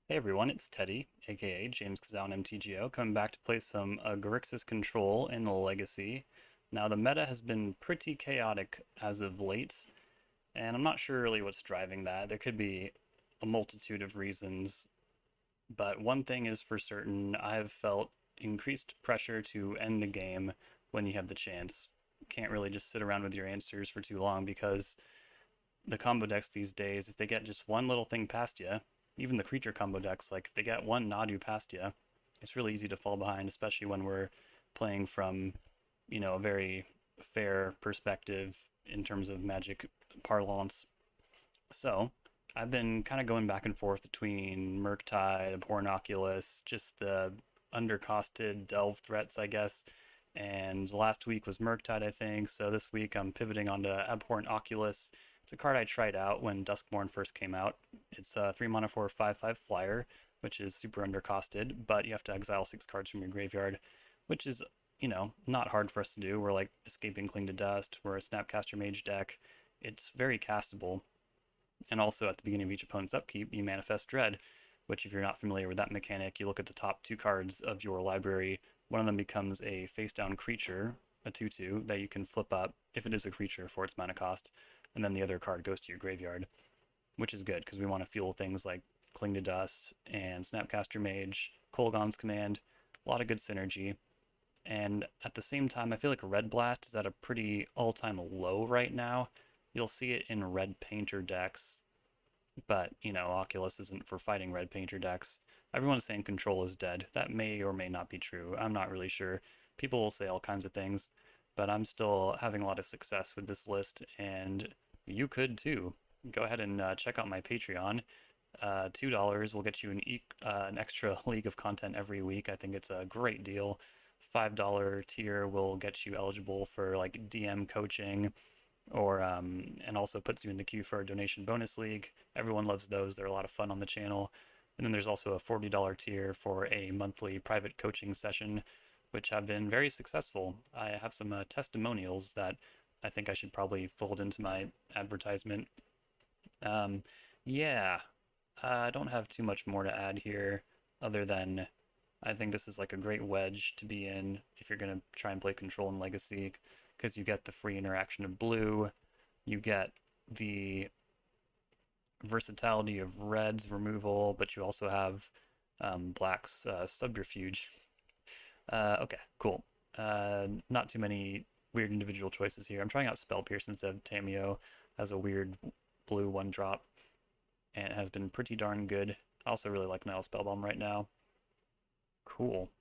Hey everyone, it's Teddy, aka JamesKisau on MTGO, coming back to play some Grixis Control in Legacy. Now, the meta has been pretty chaotic as of late, and I'm not sure really what's driving that. There could be a multitude of reasons, but one thing is for certain, I've felt increased pressure to end the game when you have the chance. Can't really just sit around with your answers for too long because the combo decks these days, if they get just one little thing past you, even the creature combo decks, like if they get one Nadu past you, it's really easy to fall behind, especially when we're playing from, a very fair perspective in terms of Magic parlance. So I've been kind of going back and forth between Murktide, Abhorrent Oculus, just the undercosted delve threats, I guess. And last week was Murktide, I think. So this week I'm pivoting onto Abhorrent Oculus. It's a card I tried out when Duskmourn first came out. It's a 3 mana for a 5/5 flyer, which is super undercosted, but you have to exile 6 cards from your graveyard, which is, not hard for us to do. We're like escaping Cling to Dust, we're a Snapcaster Mage deck. It's very castable. And also at the beginning of each opponent's upkeep, you manifest Dread, which if you're not familiar with that mechanic, you look at the top 2 cards of your library. One of them becomes a face-down creature, a 2/2, that you can flip up if it is a creature for its mana cost, and then the other card goes to your graveyard, which is good because we want to fuel things like Cling to Dust and Snapcaster Mage, Kolaghan's Command, a lot of good synergy. And at the same time, I feel like Red Blast is at a pretty all-time low right now. You'll see it in red painter decks, but Oculus isn't for fighting red painter decks. Everyone's saying Control is dead. That may or may not be true. I'm not really sure. People will say all kinds of things, but I'm still having a lot of success with this list, and you could too. Go ahead and check out my Patreon. $2 will get you an extra league of content every week. I think it's a great deal. $5 tier will get you eligible for like DM coaching, or and also puts you in the queue for a donation bonus league. Everyone loves those. They're a lot of fun on the channel. And then there's also a $40 tier for a monthly private coaching session, which have been very successful. I have some testimonials that I think I should probably fold into my advertisement. Um, yeah, I don't have too much more to add here other than I think this is like a great wedge to be in if you're going to try and play Control and Legacy, because you get the free interaction of blue, you get the versatility of red's removal, but you also have black's subterfuge. Okay, cool. Not too many weird individual choices here. I'm trying out Spell Pierce instead of Tameo as a weird blue 1-drop, and it has been pretty darn good. I also really like Nile Spellbomb right now. Cool.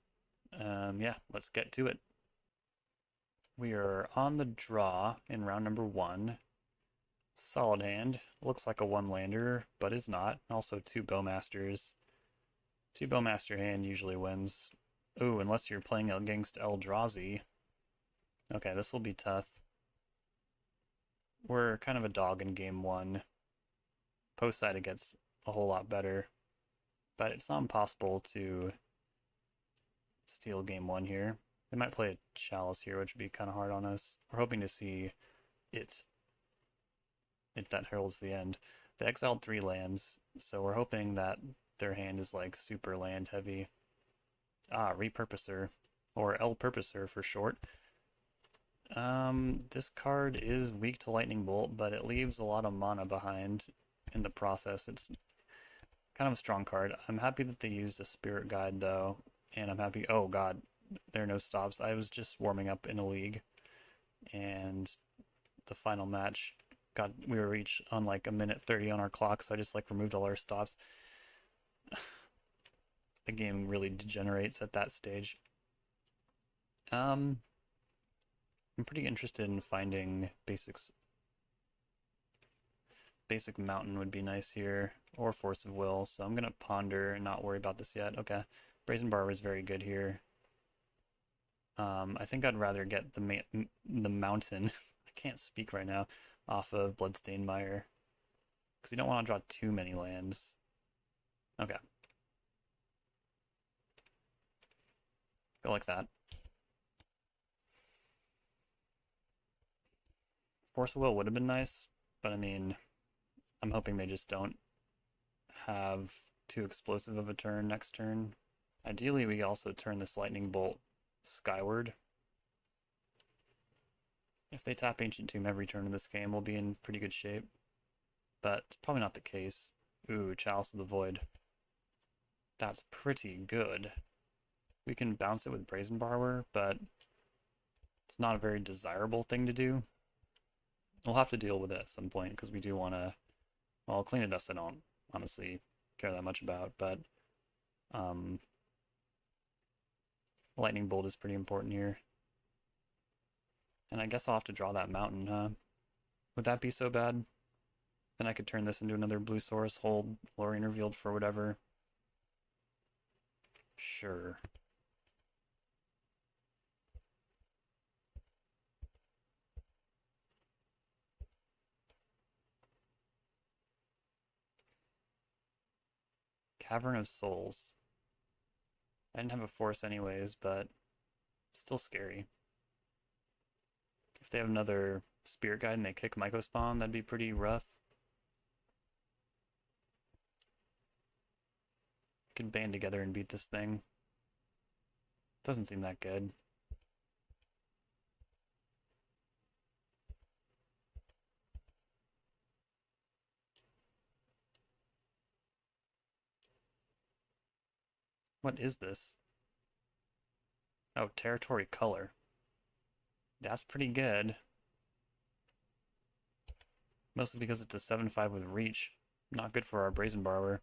Yeah, let's get to it. We are on the draw in round number 1. Solid hand. Looks like a one-lander, but is not. Also 2 Bowmasters. 2 Bowmaster hand usually wins. Ooh, unless you're playing against Eldrazi. Okay, this will be tough. We're kind of a dog in game 1. Post-side it gets a whole lot better, but it's not impossible to steal game 1 here. They might play a Chalice here, which would be kind of hard on us. We're hoping to see it if that heralds the end. They exiled 3 lands, so we're hoping that their hand is like super land heavy. Repurposer, or El Purposer for short. This card is weak to Lightning Bolt, but it leaves a lot of mana behind in the process. It's kind of a strong card. I'm happy that they used a Spirit Guide though, and I'm happy. Oh god, there are no stops. I was just warming up in a league, and the final match we were each on like a minute 30 on our clock, so I just like removed all our stops. The game really degenerates at that stage. I'm pretty interested in finding basics. Basic Mountain would be nice here, or Force of Will, so I'm gonna ponder and not worry about this yet. Okay, Brazen Barber is very good here. I think I'd rather get the Mountain. I can't speak right now, off of Bloodstained Mire, because you don't want to draw too many lands. Okay, go like that. Force of Will would have been nice, but I mean, I'm hoping they just don't have too explosive of a turn next turn. Ideally, we also turn this lightning bolt skyward. If they tap Ancient Tomb every turn in this game, we'll be in pretty good shape. But it's probably not the case. Ooh, Chalice of the Void. That's pretty good. We can bounce it with Brazen Borrower, but it's not a very desirable thing to do. We'll have to deal with it at some point, because we do want to... Well, Clean of Dust I don't honestly care that much about, but... Lightning Bolt is pretty important here. And I guess I'll have to draw that mountain, huh? Would that be so bad? Then I could turn this into another blue source, hold Lorien Revealed for whatever. Sure. Cavern of Souls. I didn't have a force anyways, but still scary. If they have another Spirit Guide and they kick Mycospawn, that'd be pretty rough. Could band together and beat this thing. Doesn't seem that good. What is this? Oh, Territory Color. That's pretty good. Mostly because it's a 7/5 with reach. Not good for our Brazen Borrower.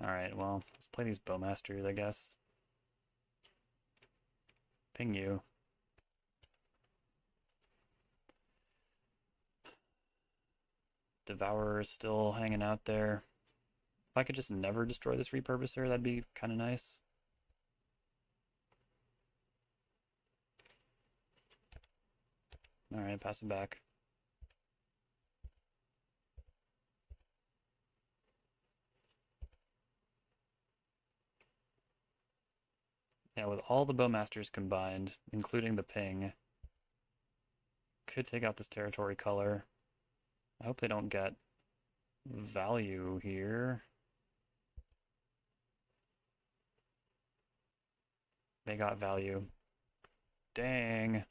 Alright, well, let's play these Bowmasters, I guess. Ping you. Devourer is still hanging out there. If I could just never destroy this Repurposer, that'd be kind of nice. Alright, pass it back. Yeah, with all the Bowmasters combined, including the ping, could take out this Territory Color. I hope they don't get value here. They got value. Dang.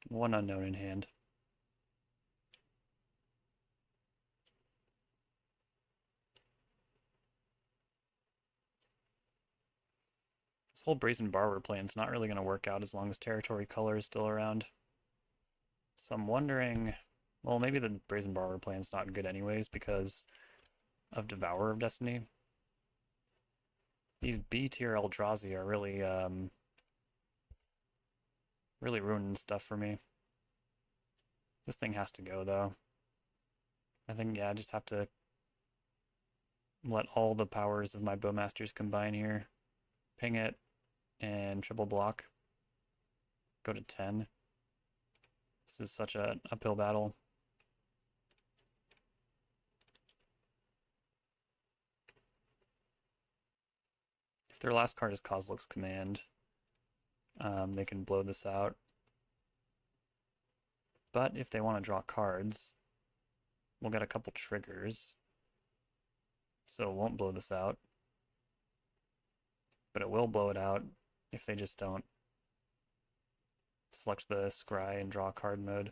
One unknown in hand. This whole Brazen Borrower plan's not really going to work out as long as Territory Color is still around. So I'm wondering... Well, maybe the Brazen Borrower plan's not good anyways because of Devourer of Destiny. These B-tier Eldrazi are really, really ruining stuff for me. This thing has to go, though. I think, yeah, I just have to let all the powers of my Bowmasters combine here. Ping it, and triple block. Go to 10. This is such an uphill battle. If their last card is Kozilek's Command, they can blow this out. But if they want to draw cards, we'll get a couple triggers. So it won't blow this out. But it will blow it out if they just don't select the scry and draw card mode.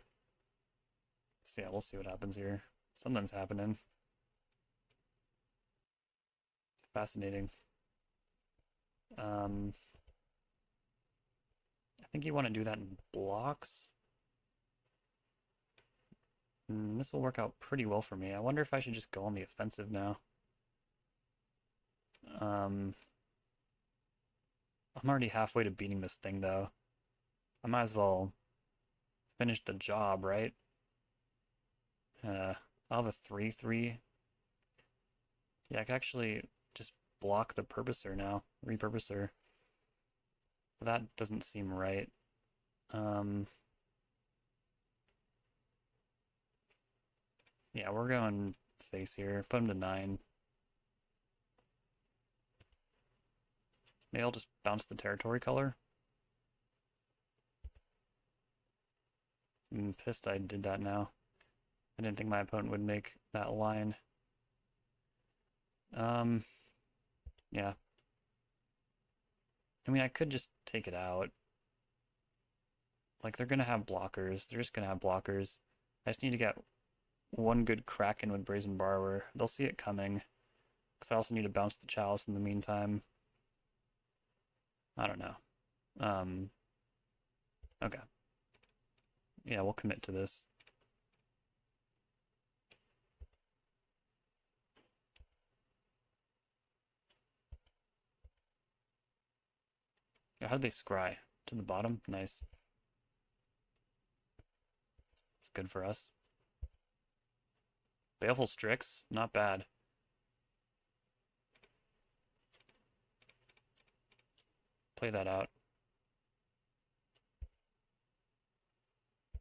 So yeah, we'll see what happens here. Something's happening. Fascinating. I think you want to do that in blocks. This will work out pretty well for me. I wonder if I should just go on the offensive now. I'm already halfway to beating this thing, though. I might as well finish the job, right? I'll have a 3/3. Yeah, I can actually just block the Purposer now. Repurposer. But that doesn't seem right. Yeah, we're going face here. Put him to 9. Maybe I'll just bounce the Territory Color. I'm pissed I did that now. I didn't think my opponent would make that line. Yeah. I mean, I could just take it out. Like, they're gonna have blockers. They're just gonna have blockers. I just need to get one good Kraken with Brazen Borrower. They'll see it coming. Because I also need to bounce the Chalice in the meantime. I don't know. Okay. Yeah, we'll commit to this. Yeah, how did they scry? To the bottom? Nice. It's good for us. Baleful Strix? Not bad. Play that out.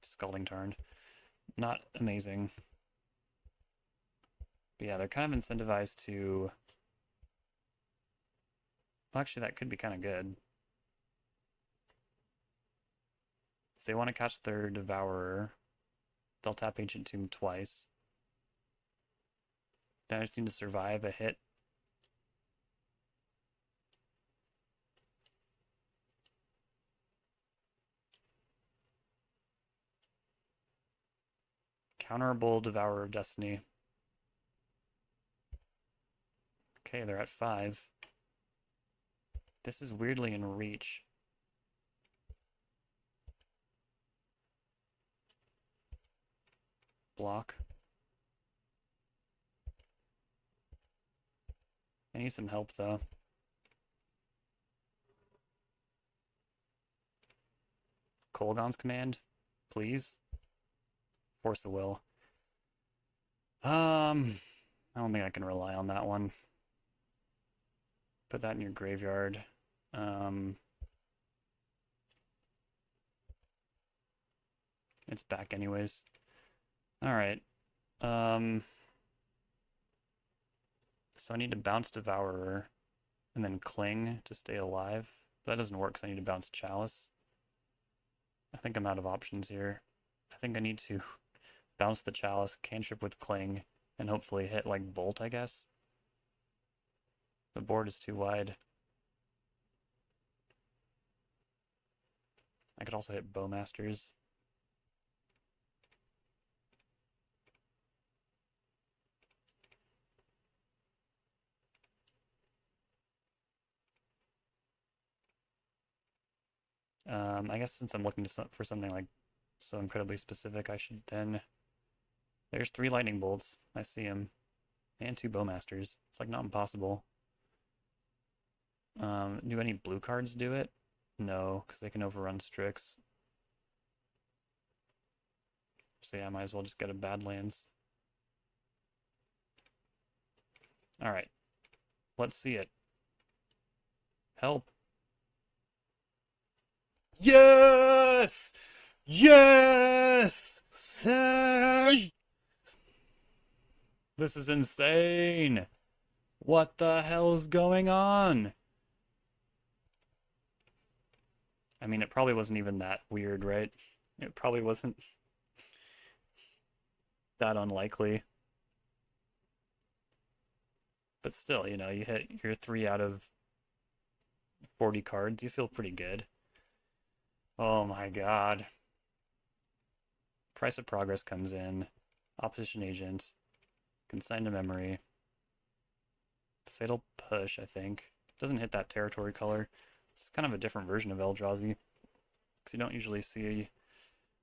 Scalding Tarn. Not amazing. But yeah, they're kind of incentivized to... Well, actually, that could be kind of good. If they want to catch their Devourer, they'll tap Ancient Tomb twice. Then I just need to survive a hit. Counterable Devourer of Destiny. Okay, they're at 5. This is weirdly in reach. Block. I need some help though. Kolaghan's Command, please. Force of Will. I don't think I can rely on that one. Put that in your graveyard. It's back anyways. Alright. So I need to bounce Devourer and then Cling to stay alive. But that doesn't work because I need to bounce Chalice. I think I'm out of options here. I think I need to bounce the Chalice, cantrip with Cling, and hopefully hit like Bolt, I guess. The board is too wide. I could also hit Bowmasters. I guess since I'm looking for something like so incredibly specific, I should then... There's 3 Lightning Bolts. I see them. And 2 Bowmasters. It's like not impossible. Do any blue cards do it? No, because they can overrun Strix. So yeah, I might as well just get a Badlands. Alright. Let's see it. Help. Yes! Yes! Say! This is insane! What the hell is going on? I mean, it probably wasn't even that weird, right? It probably wasn't that unlikely. But still, you know, you hit your 3 out of 40 cards, you feel pretty good. Oh my god. Price of Progress comes in. Opposition Agent. Consign to Memory. Fatal Push, I think. Doesn't hit that territory color. It's kind of a different version of Eldrazi. Because you don't usually see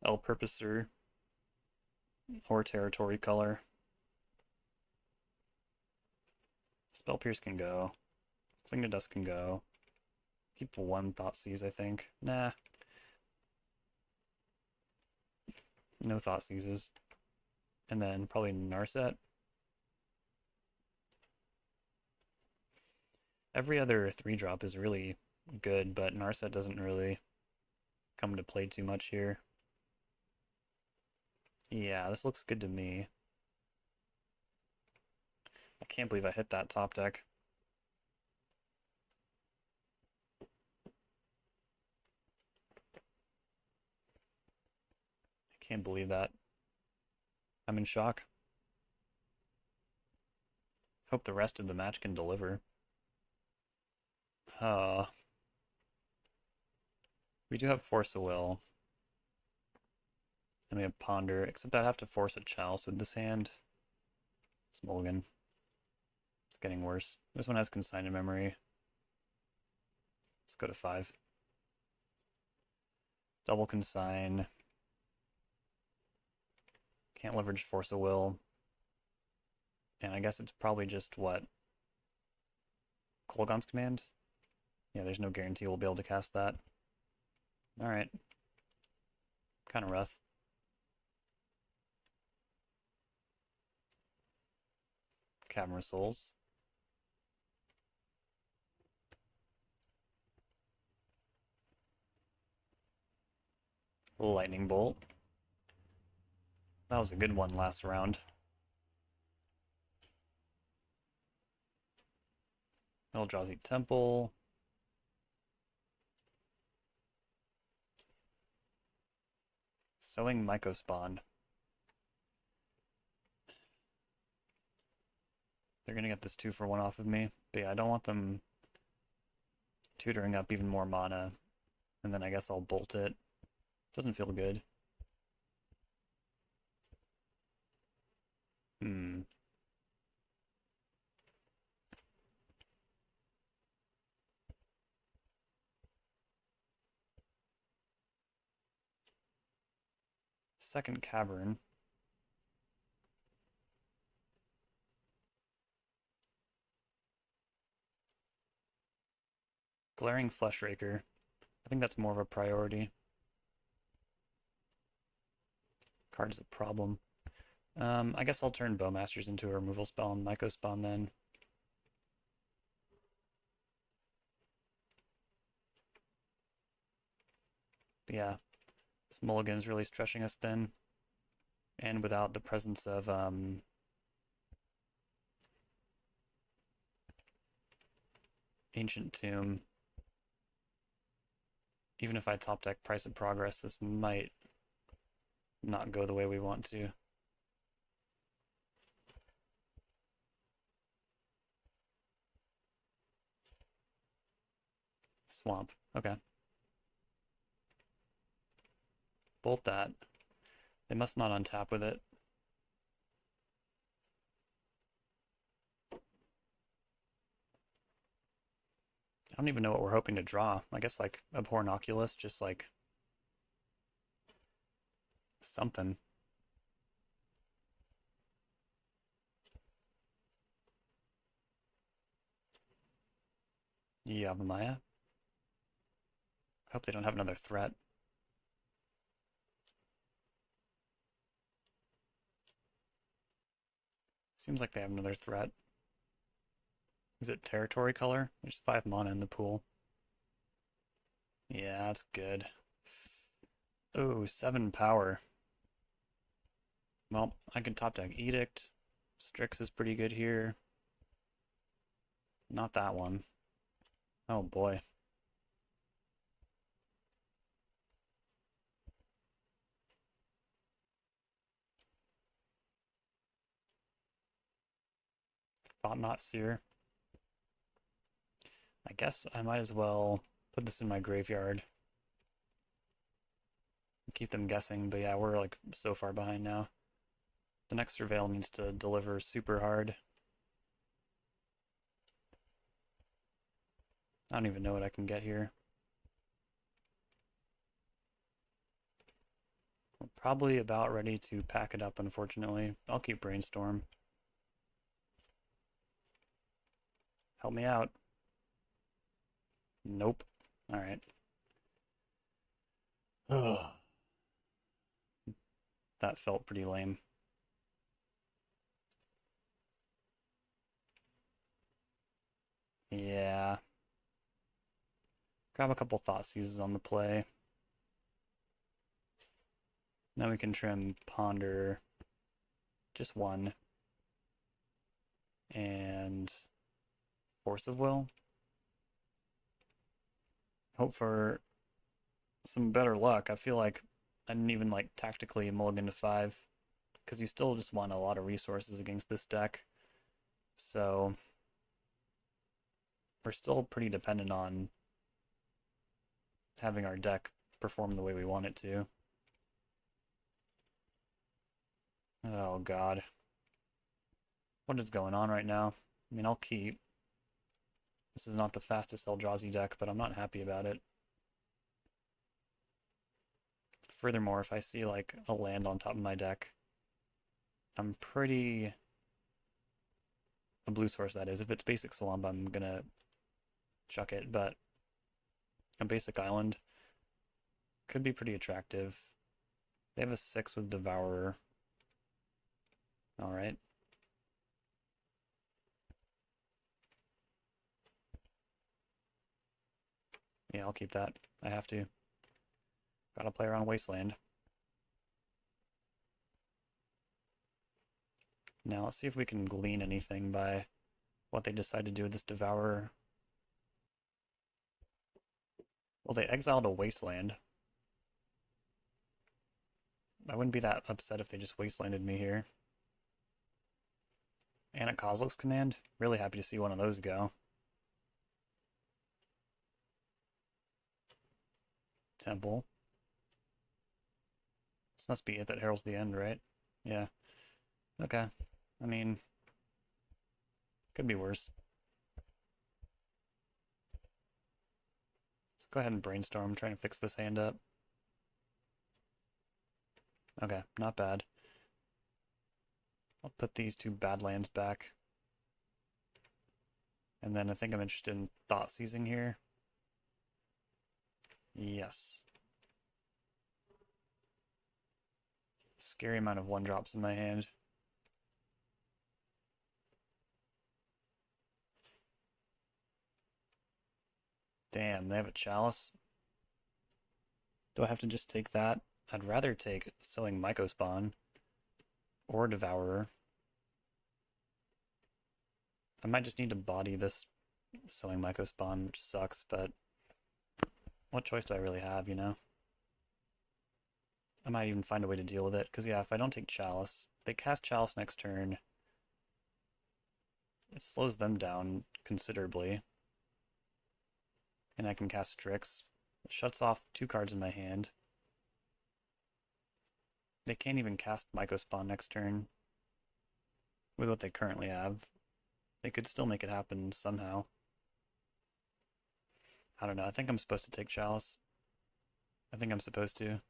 El Purposer or territory color. Spell Pierce can go. Cling to Dust can go. Keep 1 Thoughtseize, I think. Nah. No Thoughtseizes. And then probably Narset. Every other 3-drop is really good, but Narset doesn't really come to play too much here. Yeah, this looks good to me. I can't believe I hit that top deck. I can't believe that. I'm in shock. Hope the rest of the match can deliver. We do have Force of Will. And we have Ponder, except I'd have to force a Chalice with this hand. It's mulligan. It's getting worse. This one has Consigned Memory. Let's go to 5. Double Consign. Can't leverage Force of Will. And I guess it's probably just, what? Kolaghan's Command? Yeah, there's no guarantee we'll be able to cast that. Alright. Kind of rough. Cavern of Souls. Lightning Bolt. That was a good one last round. Eldrazi Temple. Sowing Mycospawn. They're gonna get this 2-for-1 off of me. But yeah, I don't want them tutoring up even more mana. And then I guess I'll bolt it. Doesn't feel good. Second Cavern. Glaring Fleshraker. I think that's more of a priority. Card's a problem. I guess I'll turn Bowmasters into a removal spell and Mycospawn then. But yeah, this mulligan is really stretching us thin. And without the presence of Ancient Tomb, even if I top deck Price of Progress, this might not go the way we want to. Swamp. Okay. Bolt that. They must not untap with it. I don't even know what we're hoping to draw. I guess like Abhorrent Oculus, just like something. Yeah, Maya. I hope they don't have another threat. Seems like they have another threat. Is it Territory Color? There's 5 mana in the pool. Yeah, that's good. Oh, 7 power. Well, I can top deck Edict. Strix is pretty good here. Not that one. Oh boy. Thought Not Seer. I guess I might as well put this in my graveyard. Keep them guessing, but yeah, we're like so far behind now. The next Surveil needs to deliver super hard. I don't even know what I can get here. We're probably about ready to pack it up, unfortunately. I'll keep Brainstorm. Help me out. Nope. Alright. Ugh. That felt pretty lame. Yeah. Grab a couple Thought Seizes on the play. Then we can trim Ponder. Just one. And Force of Will. Hope for some better luck. I feel like I didn't even like tactically mulligan to 5. because you still just want a lot of resources against this deck. So we're still pretty dependent on having our deck perform the way we want it to. Oh god. What is going on right now? I mean, I'll keep. This is not the fastest Eldrazi deck, but I'm not happy about it. Furthermore, if I see like a land on top of my deck, I'm pretty... a blue source, that is. If it's basic swamp, I'm gonna chuck it, but a basic island could be pretty attractive. They have a 6 with Devourer. Alright. Yeah, I'll keep that. I have to. Gotta play around Wasteland. Now let's see if we can glean anything by what they decide to do with this Devourer. Well, they exiled a Wasteland. I wouldn't be that upset if they just Wastelanded me here. And a Kozilek's Command. Really happy to see one of those go. Temple. This must be it that heralds the end, right? Yeah. Okay. I mean, could be worse. Let's go ahead and brainstorm, trying to fix this hand up. Okay, not bad. I'll put these 2 bad lands back. And then I think I'm interested in Thought Seizing here. Yes. Scary amount of 1-drops in my hand. Damn, they have a Chalice. Do I have to just take that? I'd rather take Selling Mycospawn or Devourer. I might just need to body this Selling Mycospawn, which sucks, but what choice do I really have, you know? I might even find a way to deal with it, because yeah, if I don't take Chalice, they cast Chalice next turn, it slows them down considerably. And I can cast Strix. It shuts off 2 cards in my hand. They can't even cast Mycospawn next turn with what they currently have. They could still make it happen somehow. I don't know, I think I'm supposed to take Chalice. I think I'm supposed to.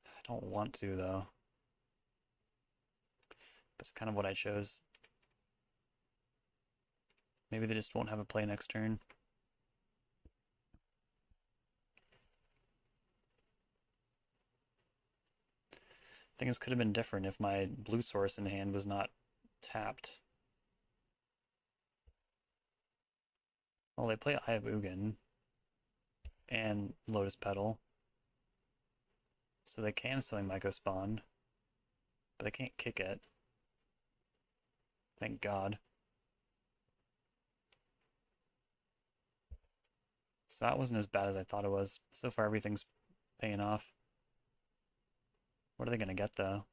I don't want to, though. But it's kind of what I chose. Maybe they just won't have a play next turn. Things could have been different if my blue source in hand was not tapped. Well, they play Eye of Ugin and Lotus Petal. So they can Selling Mycospawn, but they can't kick it. Thank God. So that wasn't as bad as I thought it was. So far everything's paying off. What are they gonna get though?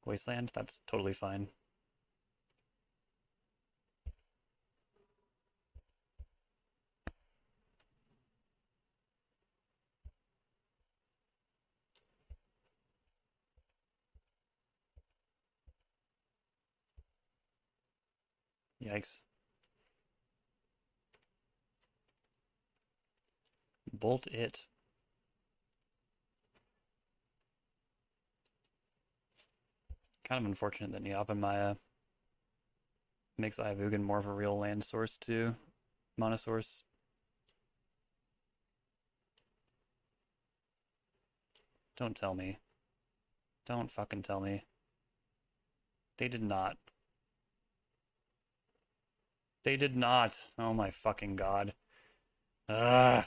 Wasteland? That's totally fine. Yikes. Bolt it. Kind of unfortunate that Nyapa makes Eye of Ugin more of a real land source too. Mana source. Don't tell me. Don't fucking tell me. They did not. They did not. Oh my fucking god. Ugh.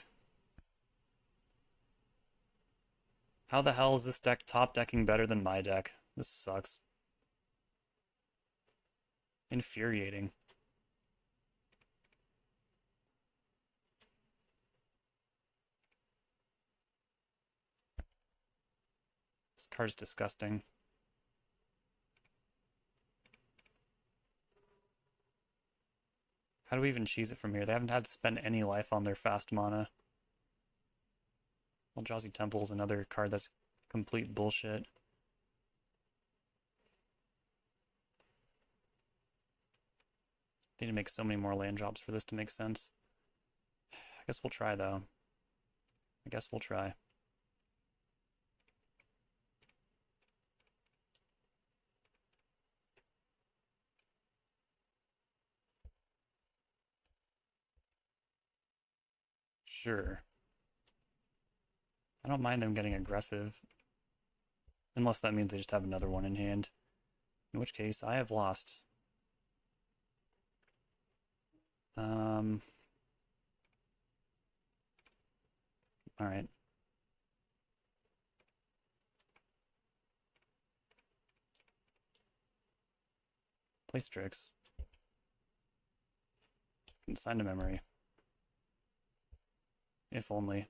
How the hell is this deck top decking better than my deck? This sucks. Infuriating. Card's disgusting. How do we even cheese it from here? They haven't had to spend any life on their fast mana. Eldrazi Temple's another card that's complete bullshit. They need to make so many more land drops for this to make sense. I guess we'll try, though. I guess we'll try. Sure. I don't mind them getting aggressive. Unless that means they just have another one in hand. In which case, I have lost. Alright. Play Strix. Consign to memory. If only.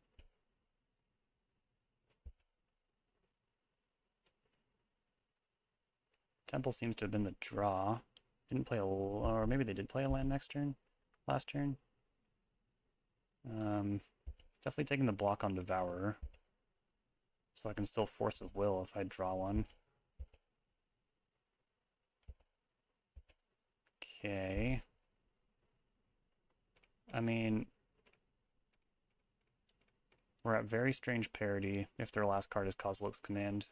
Temple seems to have been the draw. Didn't play a... or maybe they did play a land next turn? Last turn? Definitely taking the block on Devourer. So I can still Force of Will if I draw one. Okay. I mean... we're at very strange parity if their last card is Kozilek's Command.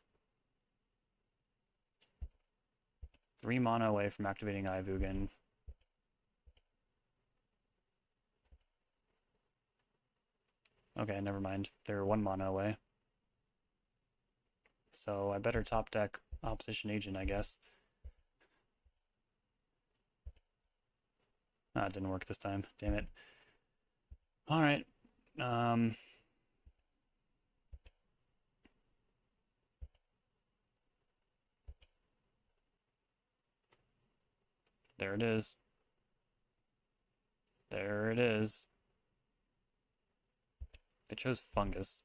3 mana away from activating Ivugan. Okay, never mind. They're 1 mana away. So I better top deck Opposition Agent, I guess. Ah, it didn't work this time. Damn it. Alright. There it is. There it is. They chose Fungus.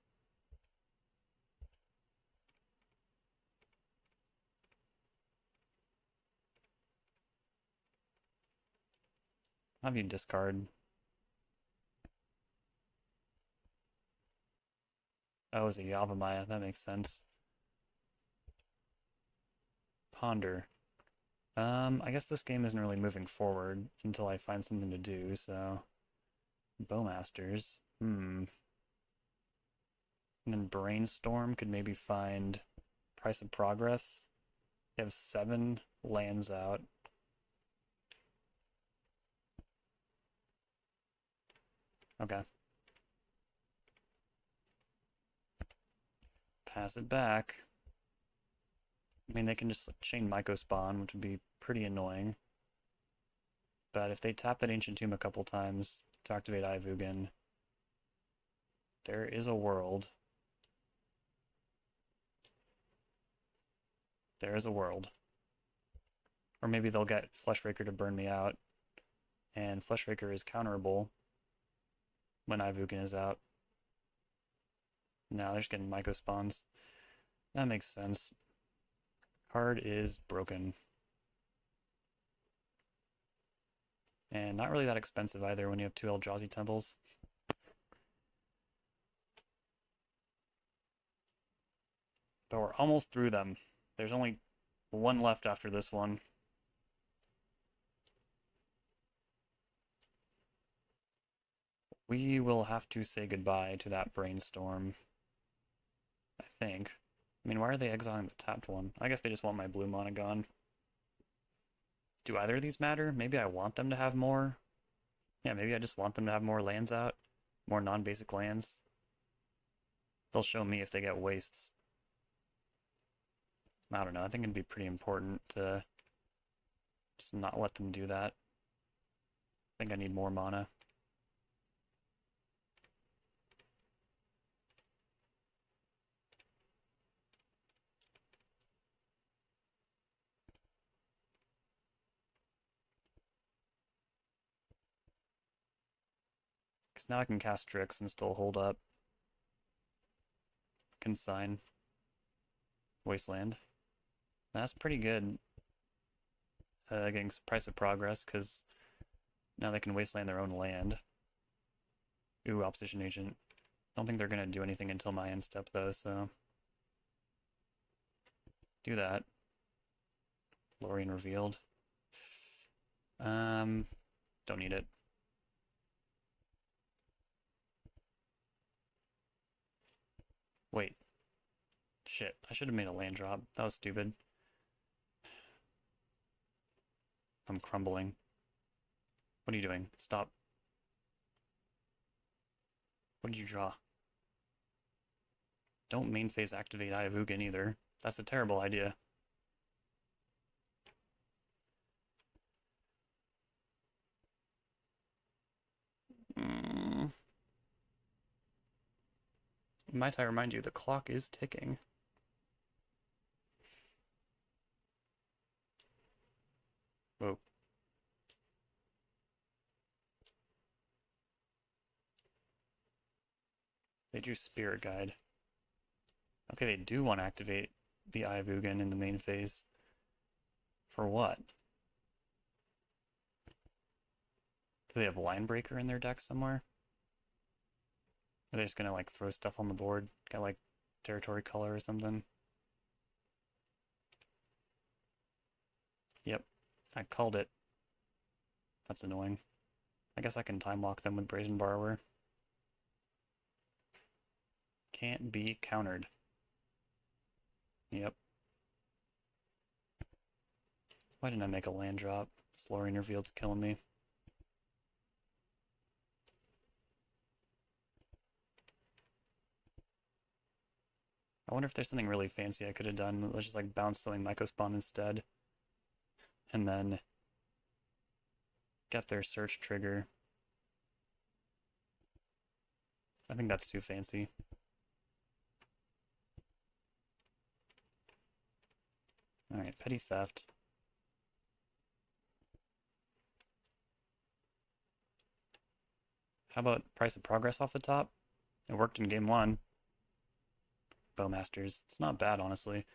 How do you discard? Oh, it's a Yavimaya. That makes sense. Ponder. I guess this game isn't really moving forward until I find something to do, so... Bowmasters. And then Brainstorm could maybe find Price of Progress. They have 7 lands out. Okay. Pass it back. I mean, they can just chain Mycospawn, which would be pretty annoying. But if they tap that Ancient Tomb a couple times to activate Ivugan, there is a world. There is a world. Or maybe they'll get Fleshraker to burn me out. And Fleshraker is counterable when Ivugan is out. Now they're just getting Mycospawns. That makes sense. Card is broken. And not really that expensive either when you have 2 Eldrazi Temples. But we're almost through them. There's only 1 left after this one. We will have to say goodbye to that Brainstorm, I think. I mean, why are they exiling the tapped one? I guess they just want my blue mana gone. Do either of these matter? Maybe I want them to have more. Yeah, maybe I just want them to have more lands out. More non-basic lands. They'll show me if they get wastes. I don't know, I think it'd be pretty important to just not let them do that. I think I need more mana. Because now I can cast Strix and still hold up. Consign. Wasteland. That's pretty good. Getting Price of Progress, because now they can Wasteland their own land. Ooh, Opposition Agent. Don't think they're going to do anything until my end step, though, so... do that. Lorien revealed. Don't need it. Wait. Shit, I should have made a land drop. That was stupid. I'm crumbling. What are you doing? Stop. What did you draw? Don't main phase activate Eye of Ugin either. That's a terrible idea. Might I remind you, the clock is ticking. Whoa. They drew Spirit Guide. Okay, they do want to activate the Eye of Ugin in the main phase. For what? Do they have Line Breaker in their deck somewhere? Are they just gonna like throw stuff on the board? Got like Territory Color or something? Yep, I called it. That's annoying. I guess I can time lock them with Brazen Borrower. Can't be countered. Yep. Why didn't I make a land drop? This Lorien Revealed's killing me. I wonder if there's something really fancy I could have done. Let's just like bounce something Mycospawn instead. And then get their search trigger. I think that's too fancy. Alright, Petty Theft. How about Price of Progress off the top? It worked in game 1. Bowmasters. It's not bad, honestly.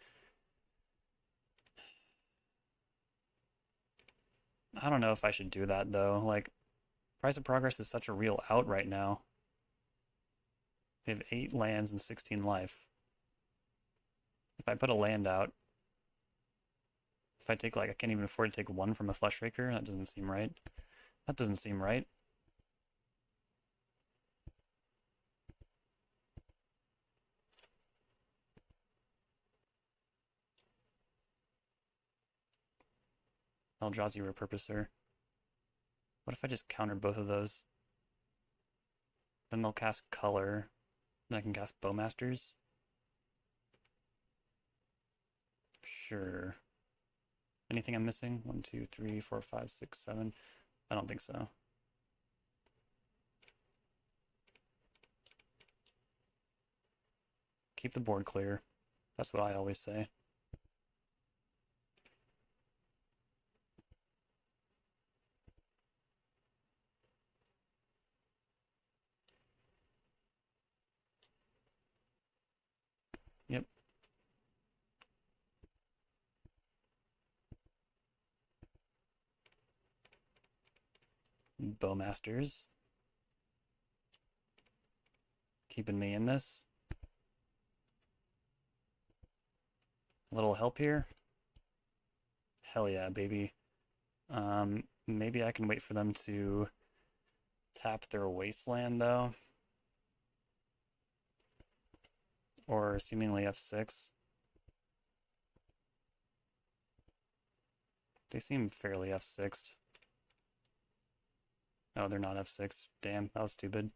I don't know if I should do that, though. Like, Price of Progress is such a real out right now. They have 8 lands and 16 life. If I put a land out, if I take, like, I can't even afford to take 1 from a Fleshraker, that doesn't seem right. That doesn't seem right. Eldrazi Repurposer. What if I just counter both of those? Then they'll cast Color. Then I can cast Bowmasters. Sure. Anything I'm missing? 1, 2, 3, 4, 5, 6, 7. I don't think so. Keep the board clear. That's what I always say. Yep. Bowmasters. Keeping me in this. A little help here. Hell yeah, baby. Maybe I can wait for them to tap their Wasteland, though. Or seemingly F6. They seem fairly F6'd. Oh, they're not F6. Damn, that was stupid.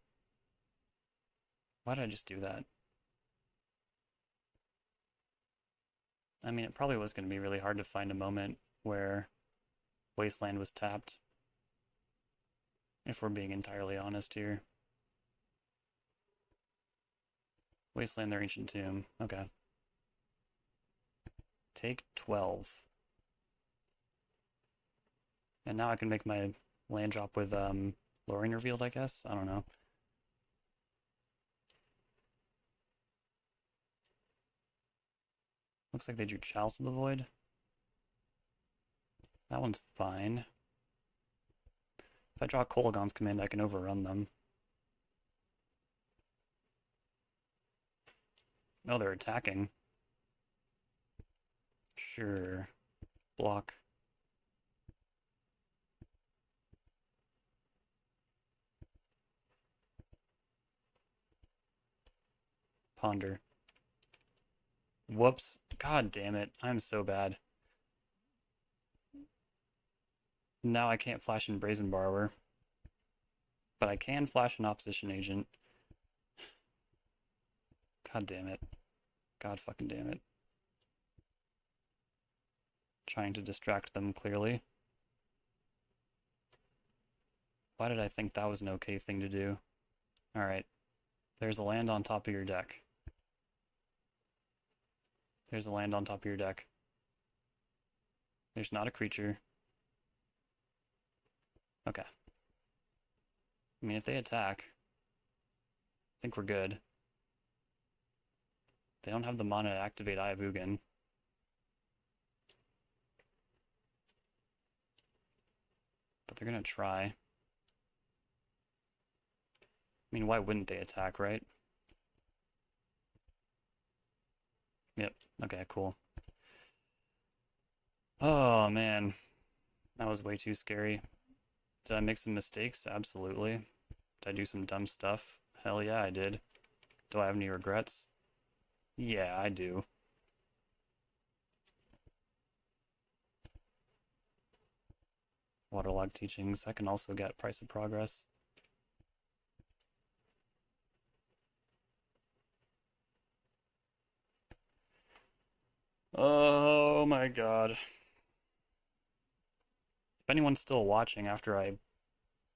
Why did I just do that? I mean, it probably was going to be really hard to find a moment where Wasteland was tapped. If we're being entirely honest here. Wasteland their Ancient Tomb. Okay. Take 12. And now I can make my land drop with Lorien Revealed, I guess? I don't know. Looks like they drew Chalice of the Void. That one's fine. If I draw Kolaghan's Command, I can overrun them. Oh, they're attacking. Sure. Block. Ponder. Whoops. God damn it. I'm so bad. Now I can't flash in Brazen Borrower. But I can flash an Opposition Agent. God damn it. God fucking damn it. Trying to distract them, clearly. Why did I think that was an okay thing to do? Alright. There's a land on top of your deck. There's a land on top of your deck. There's not a creature. Okay. I mean, if they attack, I think we're good. They don't have the mana to activate Eye of Ugin. But they're gonna try. I mean, why wouldn't they attack, right? Yep. Okay, cool. Oh, man. That was way too scary. Did I make some mistakes? Absolutely. Did I do some dumb stuff? Hell yeah, I did. Do I have any regrets? Yeah, I do. Waterlogged Teachings. I can also get Price of Progress. Oh my god. If anyone's still watching after I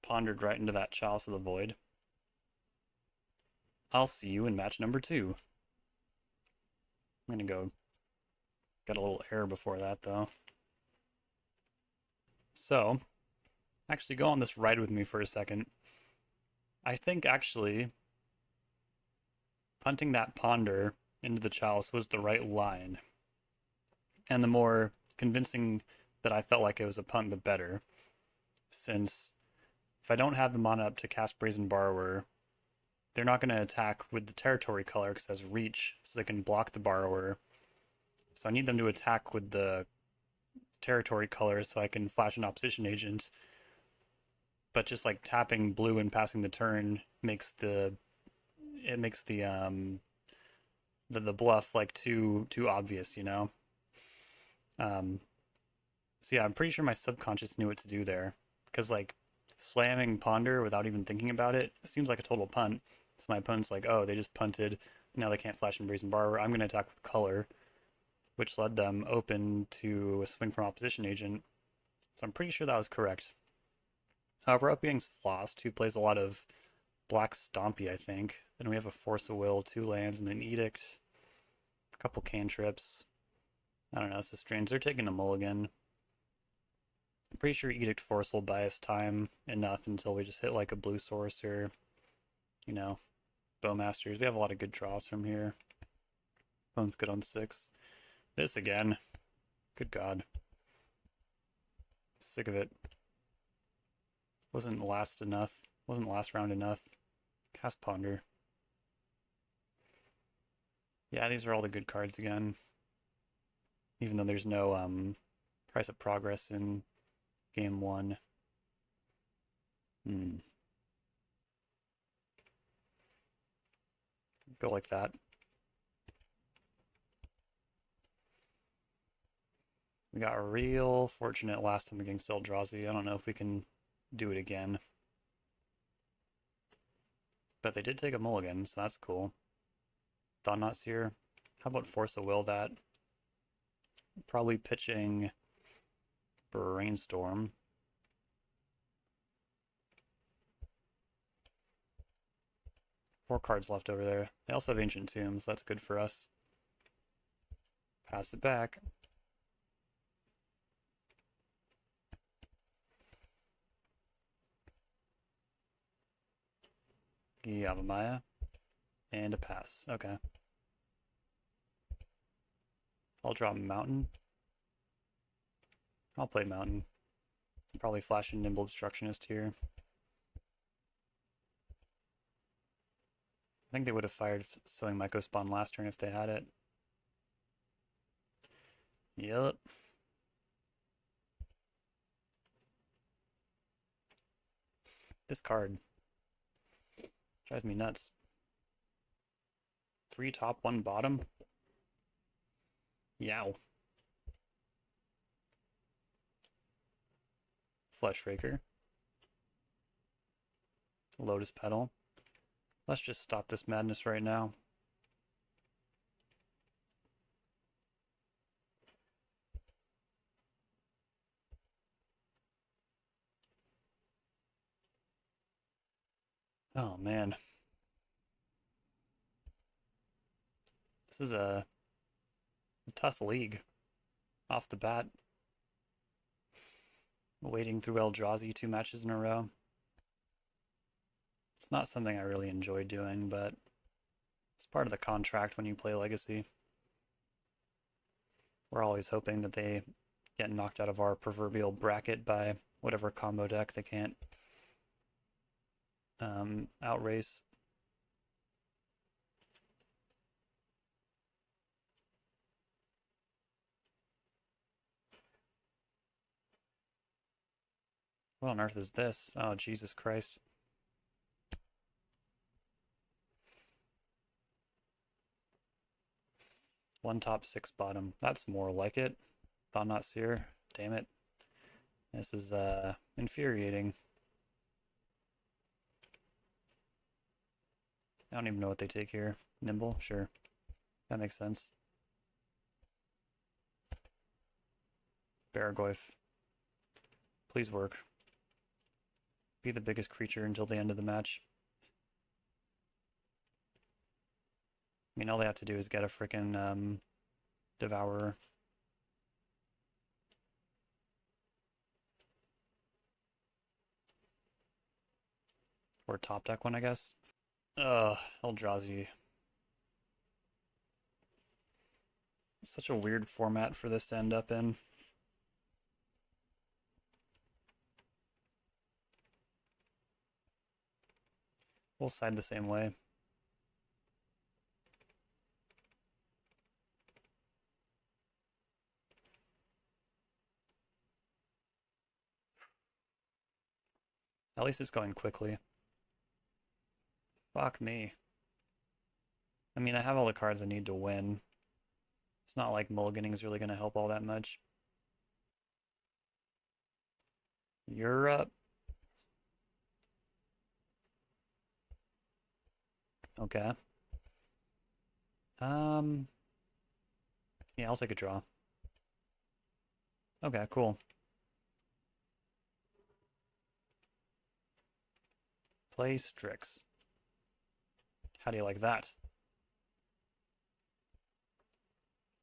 pondered right into that Chalice of the Void, I'll see you in match number 2. I'm gonna go get a little air before that, though. So, actually go on this ride with me for a second. I think, actually, punting that Ponder into the Chalice was the right line. And the more convincing that I felt like it was a punt, the better. Since if I don't have the mana up to cast Brazen Borrower, they're not going to attack with the territory color because it has reach, so they can block the Borrower. So I need them to attack with the territory color so I can flash an Opposition Agent. But just like tapping blue and passing the turn makes the bluff like too obvious, you know. So yeah, I'm pretty sure my subconscious knew what to do there, because like slamming Ponder without even thinking about it seems like a total punt. So my opponent's like, oh, they just punted, now they can't flash and Brazen Borrower. I'm going to attack with color, which led them open to a swing from Opposition Agent. So I'm pretty sure that was correct. We're up against Flost, who plays a lot of Black Stompy, I think. Then we have a Force of Will, 2 lands, and an Edict, a couple cantrips. I don't know, this is strange. They're taking a mulligan. I'm pretty sure Edict Force will buy us time enough until we just hit like a blue source or, you know, Bowmasters. We have a lot of good draws from here. Phone's good on 6. This again. Good God. Sick of it. Wasn't last round enough. Cast Ponder. Yeah, these are all the good cards again. Even though there's no Price of Progress in game 1. Go like that. We got real fortunate last time against Eldrazi. I don't know if we can do it again. But they did take a mulligan, so that's cool. Thought-Knot's here. How about Force of Will that? Probably pitching Brainstorm. Four cards left over there. They also have Ancient Tombs, so that's good for us. Pass it back. Yavimaya. And a pass. Okay. I'll draw Mountain. I'll play Mountain. I'll probably flash a Nimble Obstructionist here. I think they would have fired Sowing Mycospawn last turn if they had it. Yep. This card drives me nuts. 3 top, 1 bottom. Yow. Flesh Raker. Lotus Petal. Let's just stop this madness right now. Oh man. This is a tough league off the bat. Wading through Eldrazi 2 matches in a row. It's not something I really enjoy doing, but it's part of the contract when you play Legacy. We're always hoping that they get knocked out of our proverbial bracket by whatever combo deck they can't outrace. What on earth is this? Oh, Jesus Christ. One top, 6 bottom. That's more like it. Thought not seer. Damn it. This is infuriating. I don't even know what they take here. Nimble? Sure. That makes sense. Baragoyf. Please work. Be the biggest creature until the end of the match. I mean, all they have to do is get a frickin' Devourer. Or top deck one, I guess. Eldrazi. Such a weird format for this to end up in. We'll side the same way. At least it's going quickly. Fuck me. I mean, I have all the cards I need to win. It's not like mulliganing is really going to help all that much. You're up. Okay. Yeah, I'll take a draw. Okay, cool. Play Strix. How do you like that?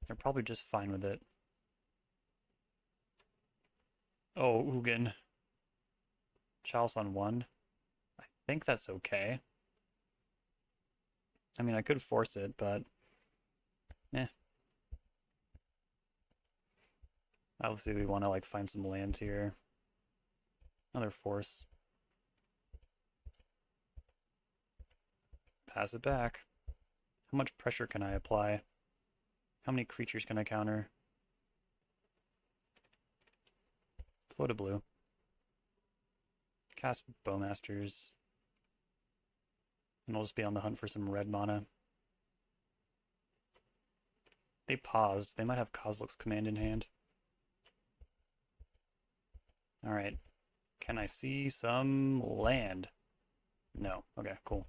They're probably just fine with it. Oh, Ugin. Chalice on 1. I think that's okay. I mean, I could force it, but... eh. Obviously, we want to, like, find some land here. Another force. Pass it back. How much pressure can I apply? How many creatures can I counter? Float a blue. Cast Bowmasters. And we'll just be on the hunt for some red mana. They paused. They might have Kozilek's Command in hand. Alright. Can I see some land? No. Okay, cool.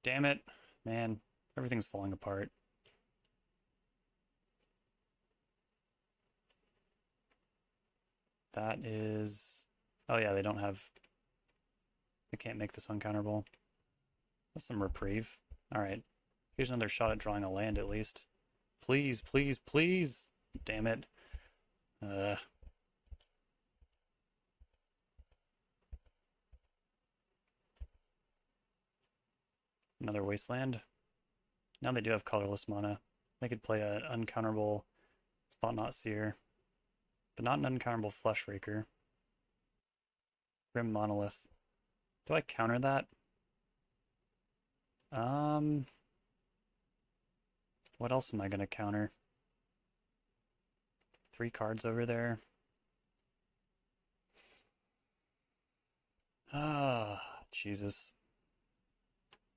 Damn it. Man, everything's falling apart. That is... oh yeah, they don't have... they can't make this uncounterable. That's some reprieve. Alright. Here's another shot at drawing a land at least. Please, please, please! Damn it. Another Wasteland. Now they do have colorless mana. They could play an uncounterable Thought-Knot Seer, but not an uncounterable Flesh Raker. Grim Monolith. Do I counter that? What else am I gonna counter? 3 cards over there. Ah, Jesus.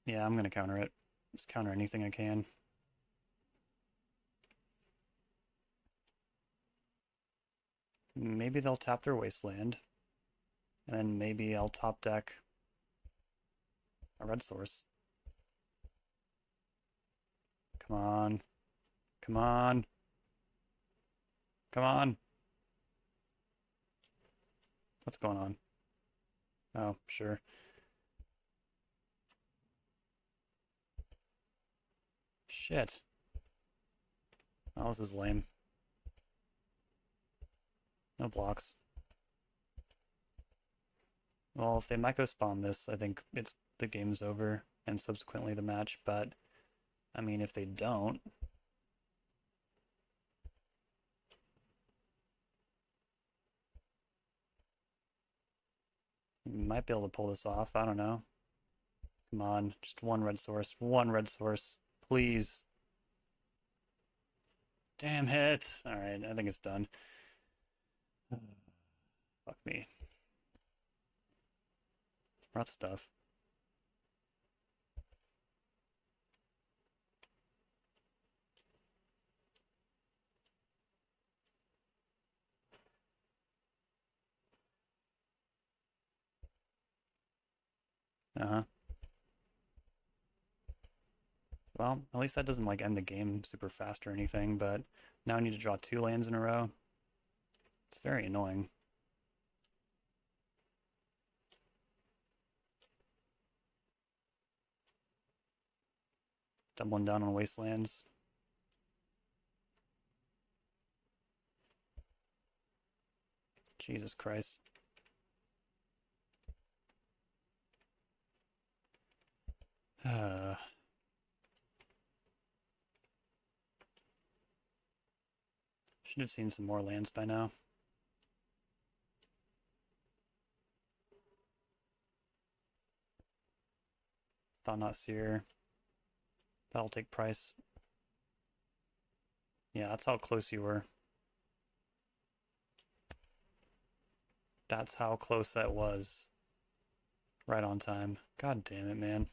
Yeah, I'm gonna counter it. Just counter anything I can. Maybe they'll tap their Wasteland. And then maybe I'll top deck a red source. Come on. Come on. Come on. What's going on? Oh, sure. Shit. Oh, this is lame. No blocks. Well, if they Myco spawn this, I think the game's over, and subsequently the match, but I mean, if they don't, you might be able to pull this off. I don't know. Come on, just one red source. One red source. Please. Damn it. Alright, I think it's done. Fuck me. Rough stuff. Uh-huh. Well, at least that doesn't like end the game super fast or anything, but now I need to draw 2 lands in a row. It's very annoying. Doubling down on Wastelands. Jesus Christ. Should have seen some more lands by now. Thought-Knot Seer. That'll take price. Yeah, that's how close you were. That's how close that was. Right on time. God damn it, man.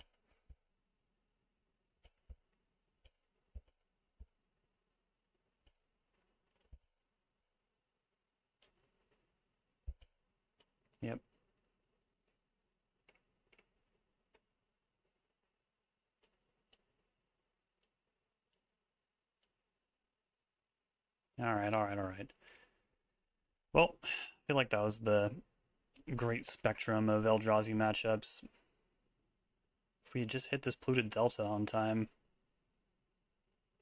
Yep. Alright, alright, alright. Well, I feel like that was the great spectrum of Eldrazi matchups. If we just hit this polluted delta on time,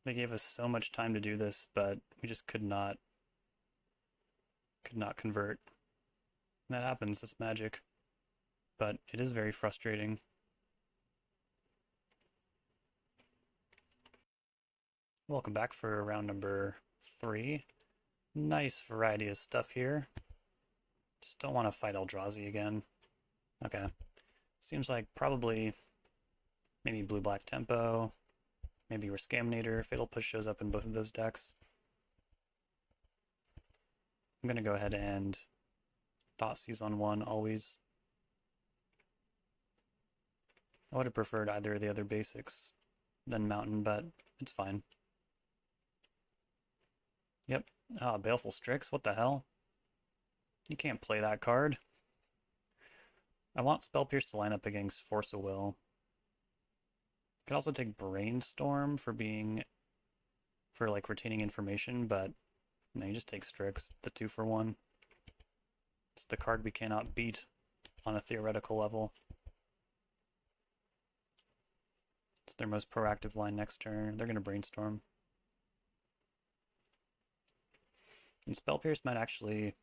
they gave us so much time to do this, but we just could not convert. That happens, that's magic. But it is very frustrating. Welcome back for round number 3. Nice variety of stuff here. Just don't want to fight Eldrazi again. Okay. Seems like probably maybe blue-black tempo, maybe Rescaminator. Fatal Push shows up in both of those decks. I'm gonna go ahead and Thoughtseize on 1 always. I would have preferred either of the other basics than Mountain, but it's fine. Yep. Ah, Baleful Strix, what the hell? You can't play that card. I want Spell Pierce to line up against Force of Will. Could also take Brainstorm for like retaining information, but no, you just take Strix, the 2-for-1. It's the card we cannot beat on a theoretical level. It's their most proactive line next turn. They're going to Brainstorm. And Spell Pierce might actually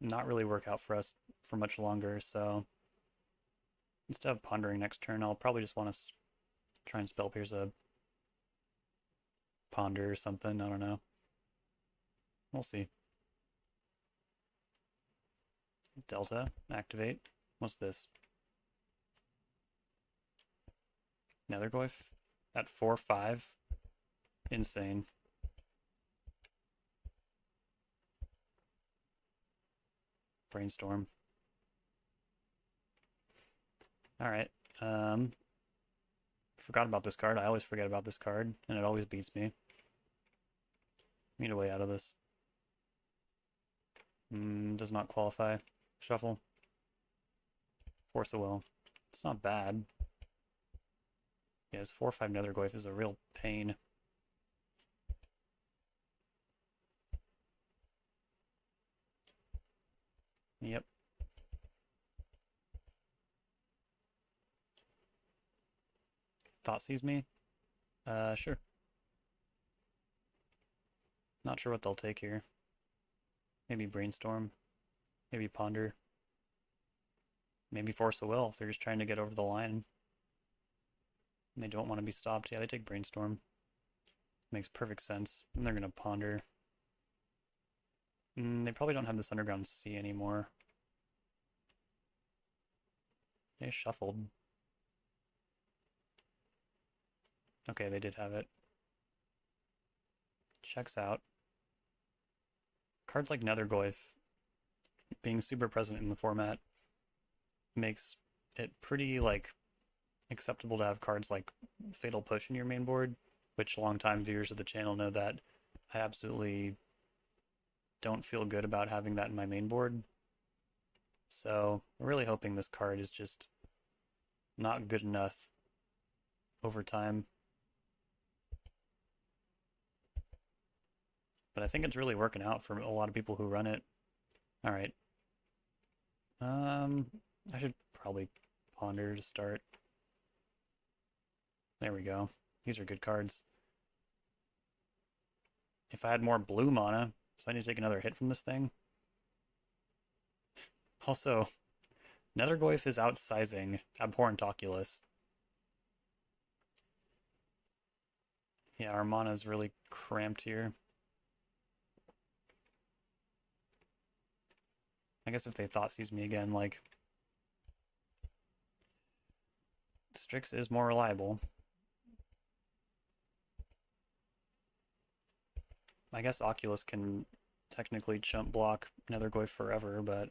not really work out for us for much longer, so instead of pondering next turn, I'll probably just want to Try and spell pierce a ponder or something. I don't know. We'll see. Delta, activate. What's this? Netherglyph at 4/5. Insane. Brainstorm. Alright. Forgot about this card. I always forget about this card, and it always beats me. Need a way out of this. Does not qualify. Shuffle. Force of Will. It's not bad. Yeah, his 4/5 Netherglyph is a real pain. Yep. Thought sees me? Sure. Not sure what they'll take here. Maybe Brainstorm. Maybe Ponder. Maybe Force of Will if they're just trying to get over the line. And they don't want to be stopped. Yeah, they take Brainstorm. Makes perfect sense. And they're going to Ponder. They probably don't have this Underground Sea anymore. They shuffled. Okay, they did have it. Checks out. Cards like Netherglyph being super present in the format makes it pretty, like, acceptable to have cards like Fatal Push in your main board, which longtime viewers of the channel know that I absolutely don't feel good about having that in my main board. So I'm really hoping this card is just not good enough over time. But I think it's really working out for a lot of people who run it. Alright. I should probably Ponder to start. There we go. These are good cards. If I had more blue mana, so I need to take another hit from this thing. Also, Netherglyph is outsizing Abhorrent Oculus. Yeah, our mana is really cramped here. I guess if they thought sees me again, like, Strix is more reliable. I guess Oculus can technically chump block Netherglyph forever, but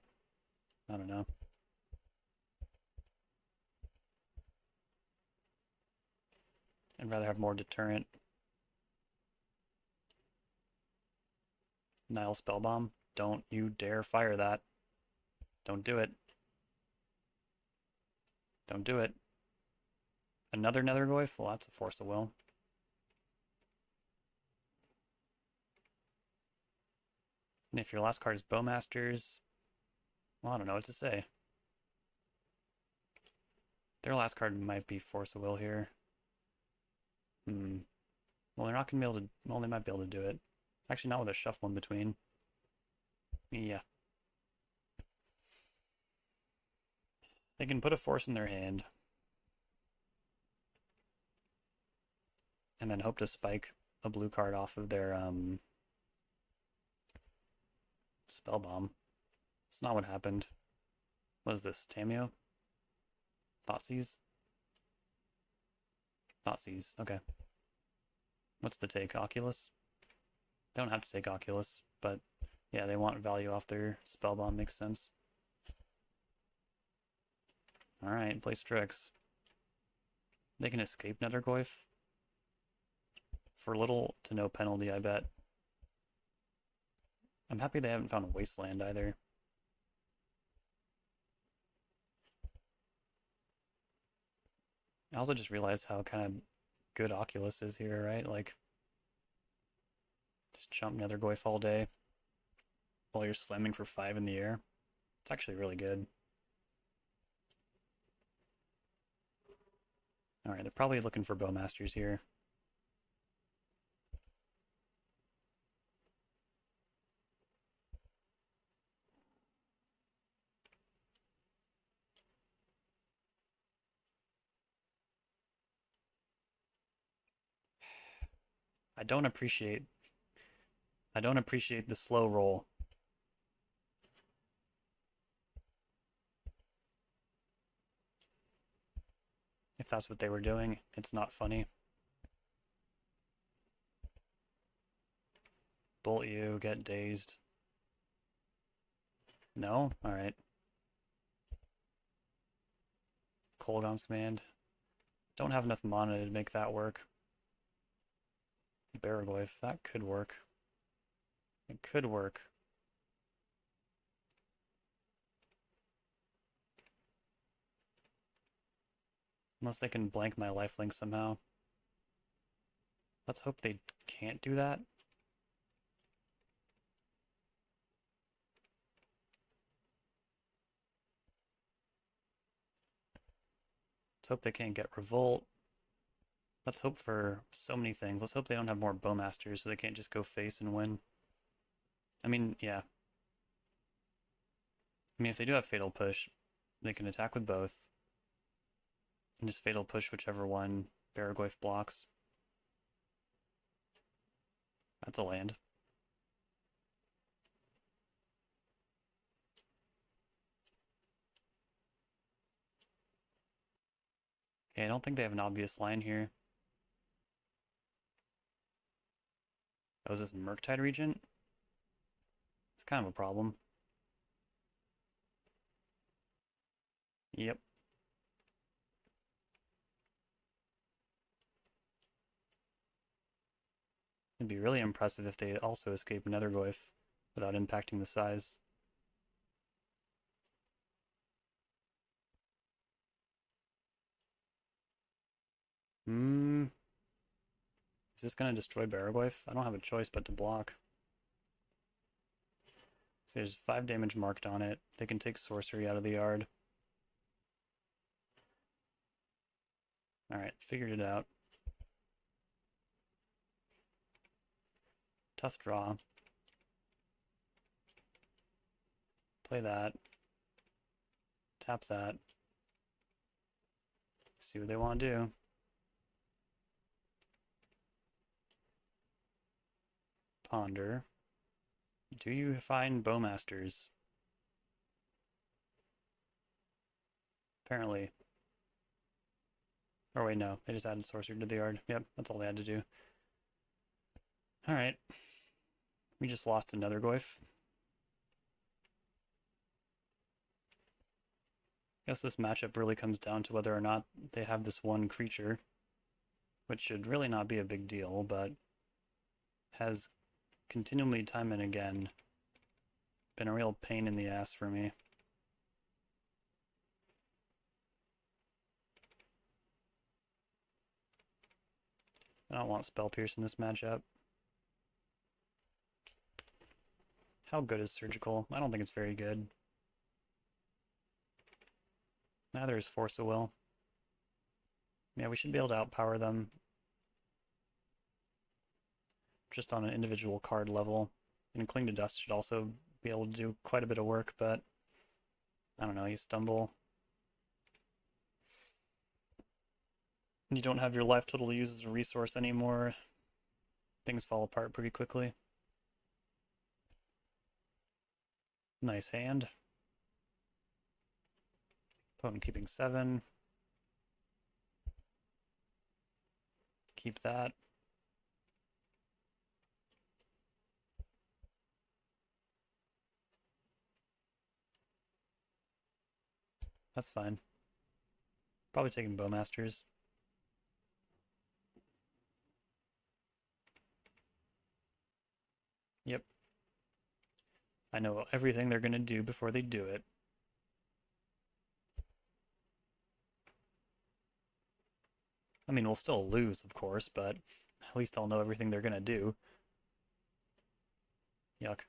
I don't know. I'd rather have more deterrent. Nile Spellbomb. Don't you dare fire that. Don't do it. Don't do it. Another Netherglyph? Well, that's a Force of Will. And if your last card is Bowmasters, well, I don't know what to say. Their last card might be Force of Will here. Well, they're not going to be able to... Well, they might be able to do it. Actually, not with a shuffle in between. Yeah. They can put a force in their hand. And then hope to spike a blue card off of their Spellbomb. That's not what happened. What is this? Tameo? Thoughtseize? Thoughtseize. Okay. What's the take? Oculus? They don't have to take Oculus, but yeah, they want value off their Spellbomb. Makes sense. Alright, play Strix. They can escape Netherglyph. For little to no penalty, I bet. I'm happy they haven't found a Wasteland either. I also just realized how kind of good Oculus is here, right? Like, just chump Netherglyph all day while you're slamming for 5 in the air. It's actually really good. Alright, they're probably looking for Bowmasters here. I don't appreciate the slow roll. If that's what they were doing, it's not funny. Bolt you, get dazed. No? Alright. Kolaghan's command. Don't have enough mana to make that work. Baraglyph, that could work. It could work. Unless they can blank my lifelink somehow. Let's hope they can't do that. Let's hope they can't get Revolt. Let's hope for so many things. Let's hope they don't have more Bowmasters so they can't just go face and win. I mean, yeah. I mean, if they do have Fatal Push, they can attack with both. And just Fatal Push whichever one Baraglyph blocks. That's a land. Okay, I don't think they have an obvious line here. Oh, is this Murktide Regent? It's kind of a problem. Yep. It'd be really impressive if they also escape Netherglyph without impacting the size. Is this gonna destroy Baraglyph? I don't have a choice but to block. So there's 5 damage marked on it. They can take sorcery out of the yard. Alright, figured it out. Tough draw. Play that. Tap that. See what they want to do. Ponder. Do you find Bowmasters? Apparently. Or wait, no. They just added sorcery to the yard. Yep, that's all they had to do. Alright. We just lost another Netherglyph. Guess this matchup really comes down to whether or not they have this one creature, which should really not be a big deal, but has continually, time and again, been a real pain in the ass for me. I don't want Spell Pierce in this matchup. How good is Surgical? I don't think it's very good. Neither is Force of Will. Yeah, we should be able to outpower them just on an individual card level. And Cling to Dust should also be able to do quite a bit of work, but I don't know, you stumble. You don't have your life total to use as a resource anymore. Things fall apart pretty quickly. Nice hand. Opponent keeping 7. Keep that. That's fine. Probably taking Bowmasters. Yep. I know everything they're going to do before they do it. I mean, we'll still lose, of course, but at least I'll know everything they're going to do. Yuck.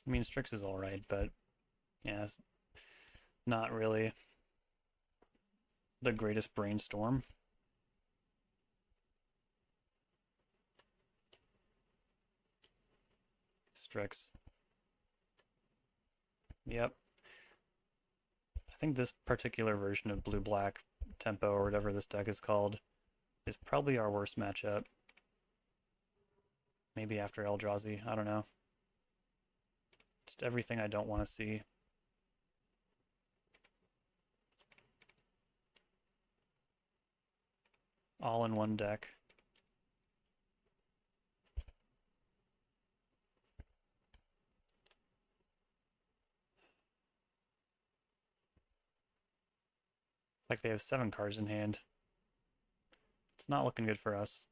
I mean, Strix is alright, but yeah, it's not really the greatest brainstorm. Strix. Yep. I think this particular version of blue-black tempo, or whatever this deck is called, is probably our worst matchup. Maybe after Eldrazi, I don't know. Just everything I don't want to see. All in one deck. Like they have 7 cards in hand. It's not looking good for us.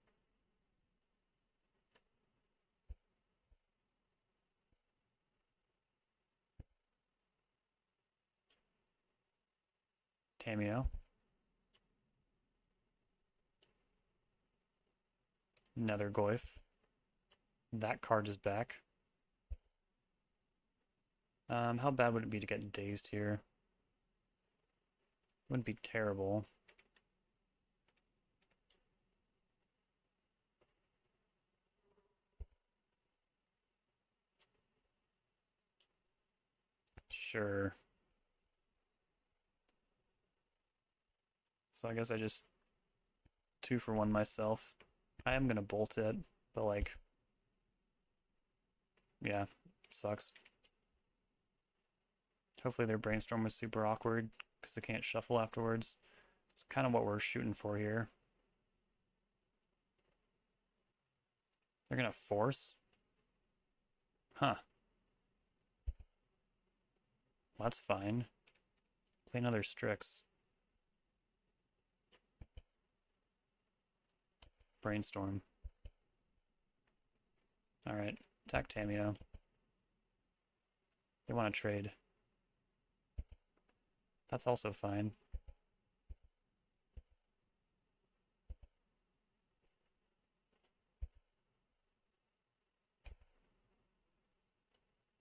Tamiyo. Nethergoyf. That card is back. How bad would it be to get dazed here? Wouldn't be terrible. Sure. So I guess I just 2-for-1 myself. I am gonna bolt it, but like, yeah, sucks. Hopefully their brainstorm was super awkward because they can't shuffle afterwards. It's kind of what we're shooting for here. They're gonna force? Huh. Well, that's fine. Play another Strix. Brainstorm. Alright, attack Tamiyo. They want to trade. That's also fine.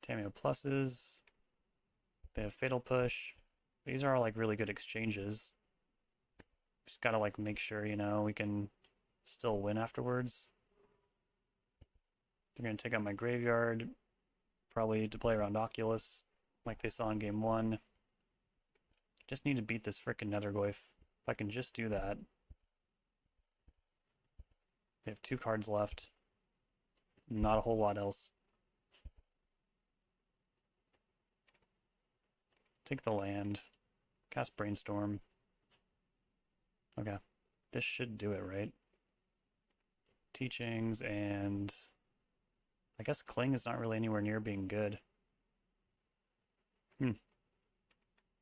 Tamiyo pluses. They have Fatal Push. These are all like really good exchanges. Just gotta like make sure, you know, we can still win afterwards. They're gonna take out my graveyard, probably to play around Oculus, like they saw in game 1. Just need to beat this frickin' Nethergoyf. If I can just do that. They have 2 cards left. Not a whole lot else. Take the land. Cast Brainstorm. Okay. This should do it, right? Teachings and... I guess Cling is not really anywhere near being good.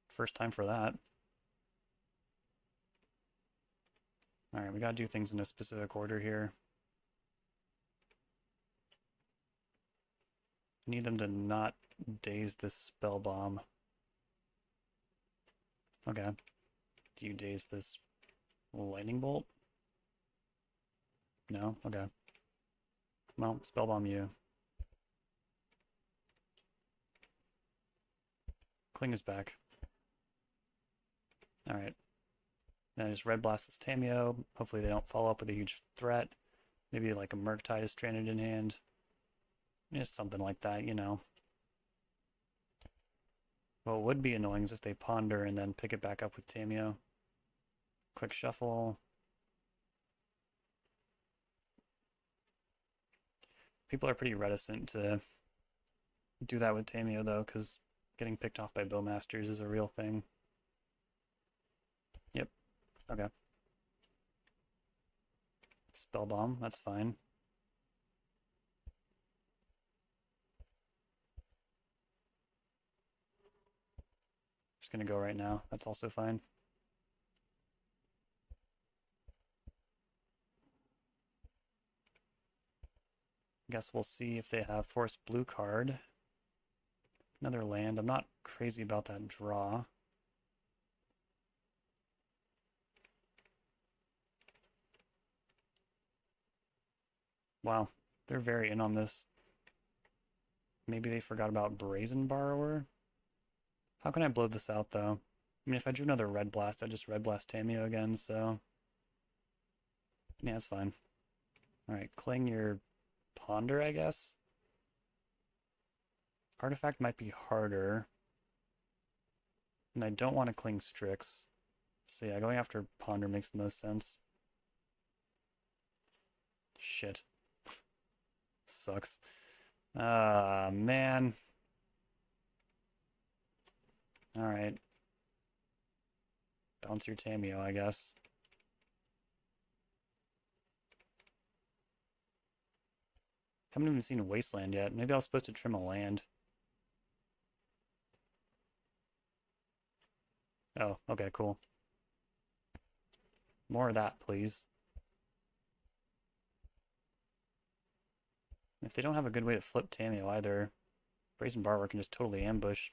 First time for that. Alright, we gotta do things in a specific order here. I need them to not daze this spell bomb. Okay. Do you daze this lightning bolt? No? Okay. Well, spell bomb you. Cling is back. Alright. Then I just Red Blast this Tamiyo. Hopefully they don't follow up with a huge threat. Maybe like a Murktide is stranded in hand. Just something like that, you know. What would be annoying is if they ponder and then pick it back up with Tamiyo. Quick shuffle. People are pretty reticent to do that with Tamiyo though, because getting picked off by Bowmasters is a real thing. Yep. Okay. Spell bomb, that's fine. Just gonna go right now. That's also fine. Guess we'll see if they have Force Blue card. Another land. I'm not crazy about that draw. Wow, they're very in on this. Maybe they forgot about Brazen Borrower? How can I blow this out, though? I mean, if I drew another Red Blast, I'd just Red Blast Tamiyo again, so... yeah, it's fine. Alright, Cling your Ponder, I guess? Artifact might be harder. And I don't want to Cling Strix. So yeah, going after Ponder makes the most sense. Shit. Sucks. Ah, man. Alright. Bounce your Tameo, I guess. Haven't even seen a wasteland yet. Maybe I was supposed to trim a land. Oh, okay, cool. More of that, please. If they don't have a good way to flip Tameo either, Brazen Borrower can just totally ambush.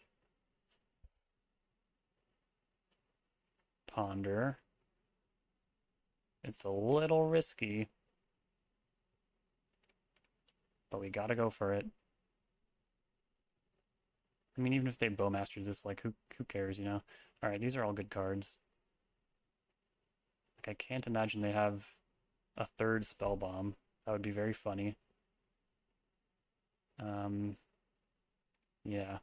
Ponder. It's a little risky, but we gotta go for it. I mean, even if they Bowmaster this, like, who cares, you know? Alright, these are all good cards. Like, I can't imagine they have a third Spell Bomb. That would be very funny. Yeah.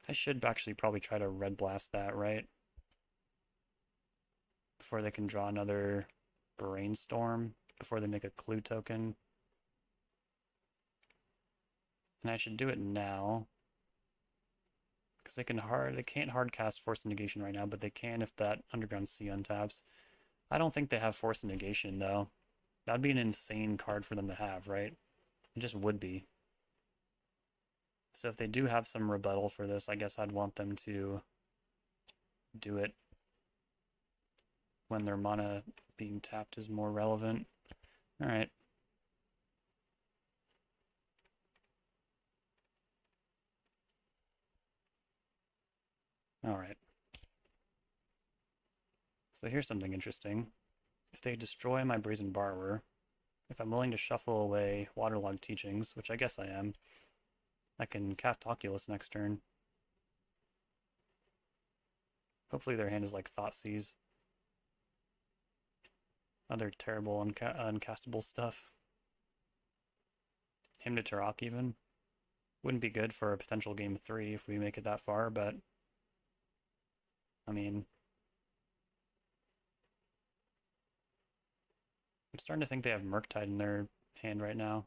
I should actually probably try to Red Blast that, right? Before they can draw another Brainstorm, before they make a Clue token. And I should do it now. Because they can't hard cast Force of Negation right now, but they can if that Underground Sea untaps. I don't think they have Force of Negation, though. That'd be an insane card for them to have, right? It just would be. So if they do have some rebuttal for this, I guess I'd want them to do it when their mana being tapped is more relevant. Alright. Alright. So here's something interesting. If they destroy my Brazen Borrower, if I'm willing to shuffle away Waterlogged Teachings, which I guess I am, I can cast Oculus next turn. Hopefully their hand is like Thoughtseize. Other terrible uncastable stuff. Hymn to Turok even. Wouldn't be good for a potential game 3 if we make it that far, but I mean, I'm starting to think they have Murktide in their hand right now.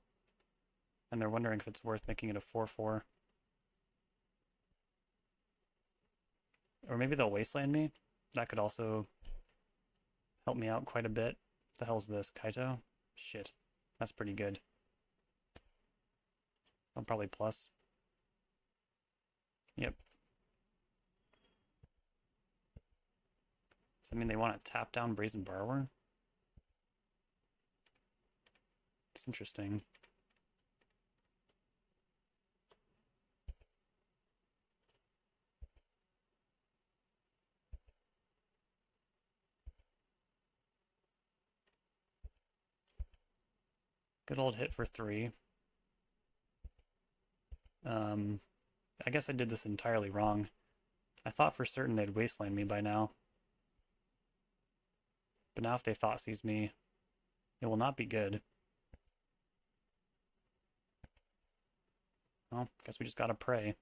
And they're wondering if it's worth making it a 4/4. Or maybe they'll Wasteland me. That could also help me out quite a bit. The hell's this? Kaito? Shit. That's pretty good. I'll probably plus. Yep. Does that mean they want to tap down Brazen Borrower? It's interesting. Good old hit for 3. I guess I did this entirely wrong. I thought for certain they'd Wasteland me by now. But now if they Thoughtseize me, it will not be good. Well, guess we just gotta pray.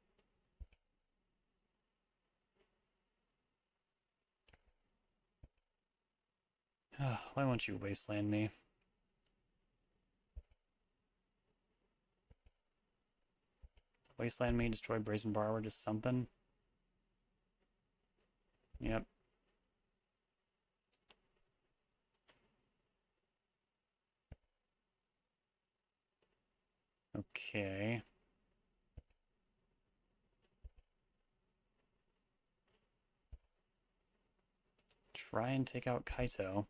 Why won't you Wasteland me? Wasteland me, destroy Brazen Borrower, just something. Yep. Okay. Try and take out Kaito.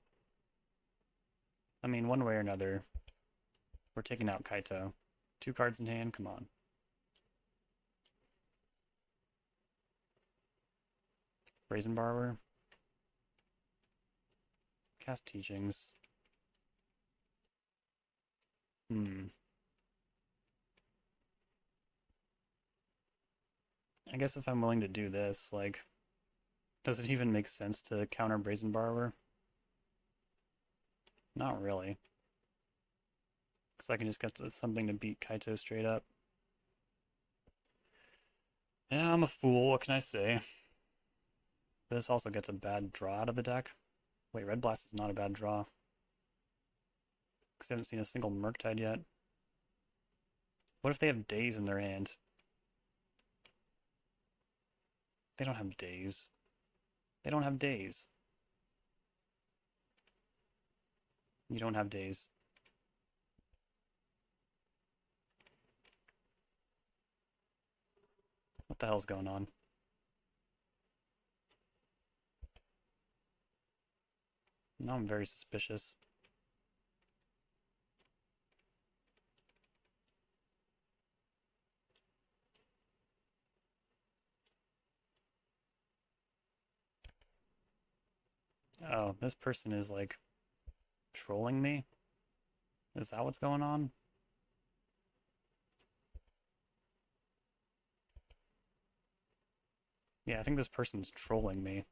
I mean, one way or another, we're taking out Kaito. 2 cards in hand, come on. Brazen Borrower. Cast Teachings. I guess if I'm willing to do this, like, does it even make sense to counter Brazen Borrower? Not really. Because I can just get something to beat Kaito straight up. Yeah, I'm a fool, what can I say? This also gets a bad draw out of the deck. Wait, Red Blast is not a bad draw. Because I haven't seen a single Murktide yet. What if they have Daze in their hand? They don't have Daze. They don't have Daze. You don't have Daze. What the hell's going on? Now I'm very suspicious. Oh, this person is like trolling me? Is that what's going on? Yeah, I think this person's trolling me.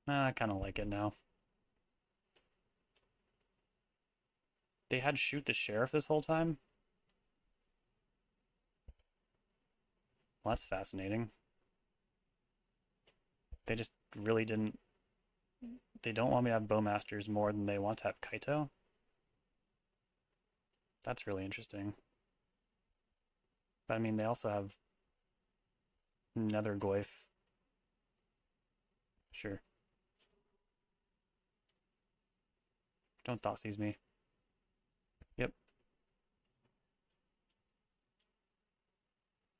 I kind of like it now. They had Shoot the Sheriff this whole time? Well, that's fascinating. They just really didn't... They don't want me to have Bowmasters more than they want to have Kaito? That's really interesting. But I mean, they also have Nethergoyf. Sure. Don't Thoughtseize me. Yep.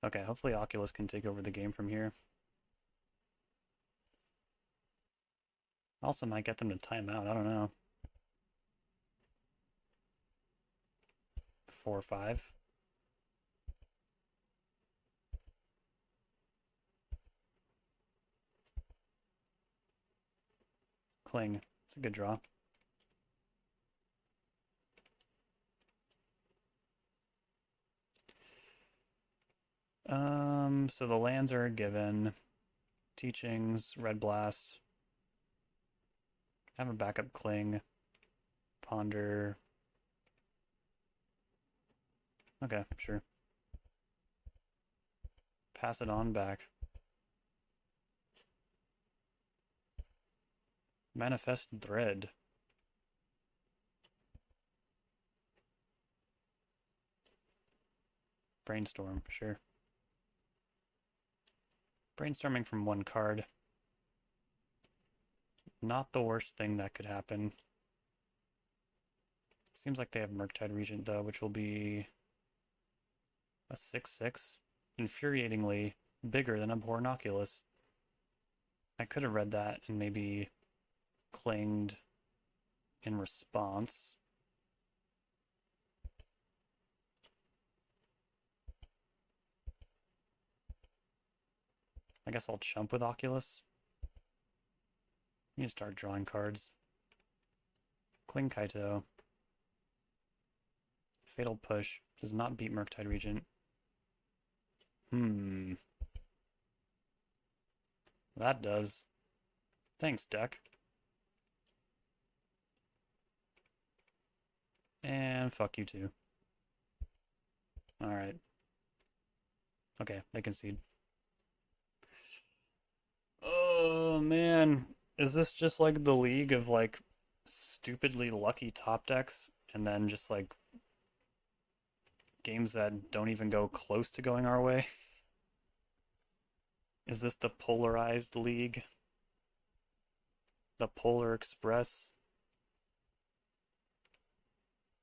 Okay, hopefully Oculus can take over the game from here. Also might get them to time out, I don't know. 4 or 5. Cling. It's a good draw. So the lands are given. Teachings, Red Blast. Have a backup Cling. Ponder. Okay, sure. Pass it on back. Manifest Dread. Brainstorm, sure. Brainstorming from one card. Not the worst thing that could happen. Seems like they have Murktide Regent though, which will be a 6/6. Infuriatingly bigger than Abhorrent Oculus. I could have read that and maybe clanged in response. I guess I'll chump with Oculus. You need to start drawing cards. Cling Kaito. Fatal Push does not beat Murktide Regent. That does. Thanks, deck. And fuck you too. Alright. Okay, they concede. Oh man. Is this just like the league of like stupidly lucky top decks and then just like games that don't even go close to going our way? Is this the polarized league? The Polar Express?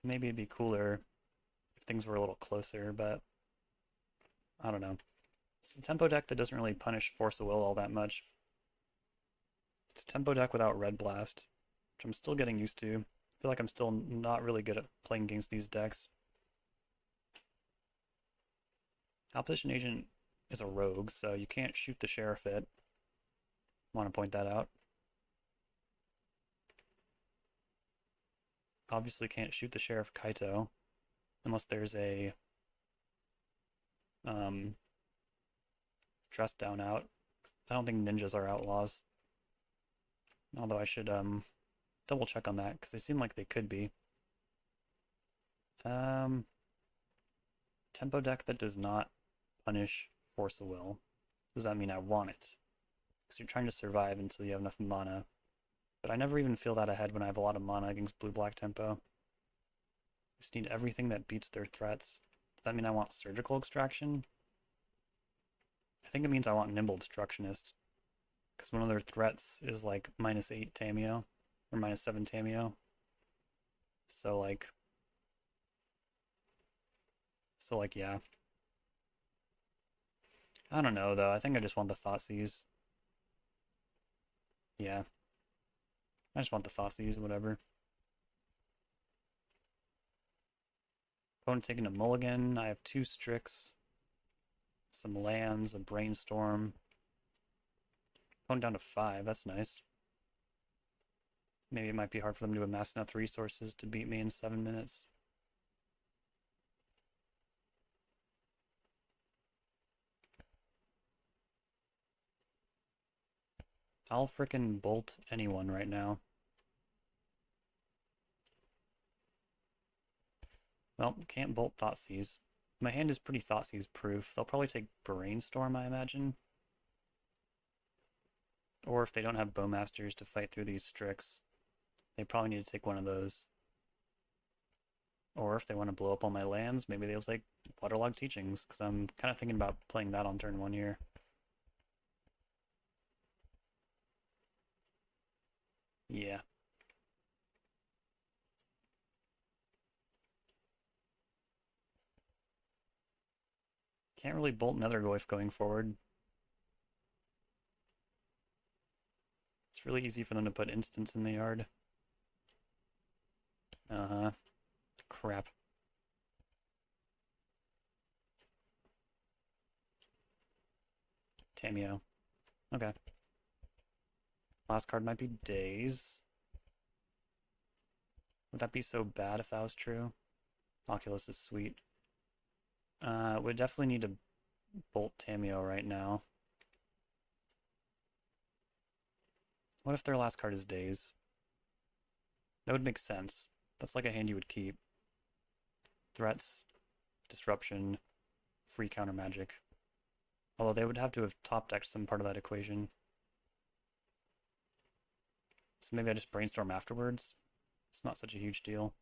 Maybe it'd be cooler if things were a little closer, but I don't know. It's a tempo deck that doesn't really punish Force of Will all that much. It's a tempo deck without Red Blast, which I'm still getting used to. I feel like I'm still not really good at playing against these decks. Opposition Agent is a rogue, so you can't shoot the Sheriff it. Want to point that out. Obviously can't shoot the Sheriff Kaito unless there's a dress down out. I don't think ninjas are outlaws. Although I should double check on that because they seem like they could be. Tempo deck that does not punish Force of Will. Does that mean I want it? Because you're trying to survive until you have enough mana. But I never even feel that ahead when I have a lot of mana against blue-black tempo. Just need everything that beats their threats. Does that mean I want Surgical Extraction? I think it means I want Nimble Obstructionist. Because one of their threats is like -8 Tameo. Or -7 Tameo. So yeah. I don't know though. I think I just want the Thoughtseize. Yeah. I just want the Thoughtseize, whatever. Opponent taking a mulligan. I have 2 Strix. Some lands, a Brainstorm. Opponent down to 5. That's nice. Maybe it might be hard for them to amass enough resources to beat me in 7 minutes. I'll frickin' bolt anyone right now. Well, can't bolt Thoughtseize. My hand is pretty Thoughtseize proof. They'll probably take Brainstorm, I imagine. Or if they don't have Bowmasters to fight through these Strix, they probably need to take one of those. Or if they want to blow up all my lands, maybe they'll take Waterlogged Teachings, because I'm kind of thinking about playing that on turn 1 here. Yeah. Can't really bolt Nethergoyf going forward. It's really easy for them to put instants in the yard. Uh-huh. Crap. Tameo. Okay. Last card might be Daze. Would that be so bad if that was true? Oculus is sweet. We definitely need to bolt Tameo right now. What if their last card is Daze? That would make sense. That's like a hand you would keep. Threats, Disruption, free counter magic. Although they would have to have top decked some part of that equation. So maybe I just Brainstorm afterwards. It's not such a huge deal.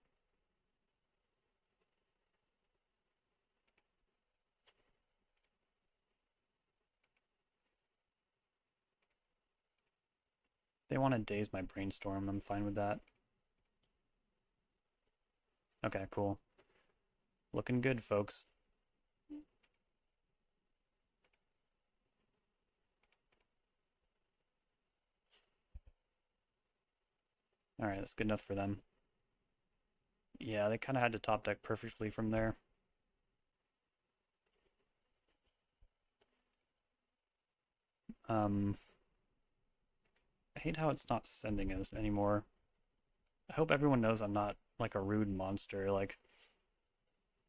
They want to Daze my Brainstorm. I'm fine with that. Okay, cool. Looking good, folks. Alright, that's good enough for them. Yeah, they kind of had to top deck perfectly from there. I hate how it's not sending us anymore. I hope everyone knows I'm not like a rude monster. Like,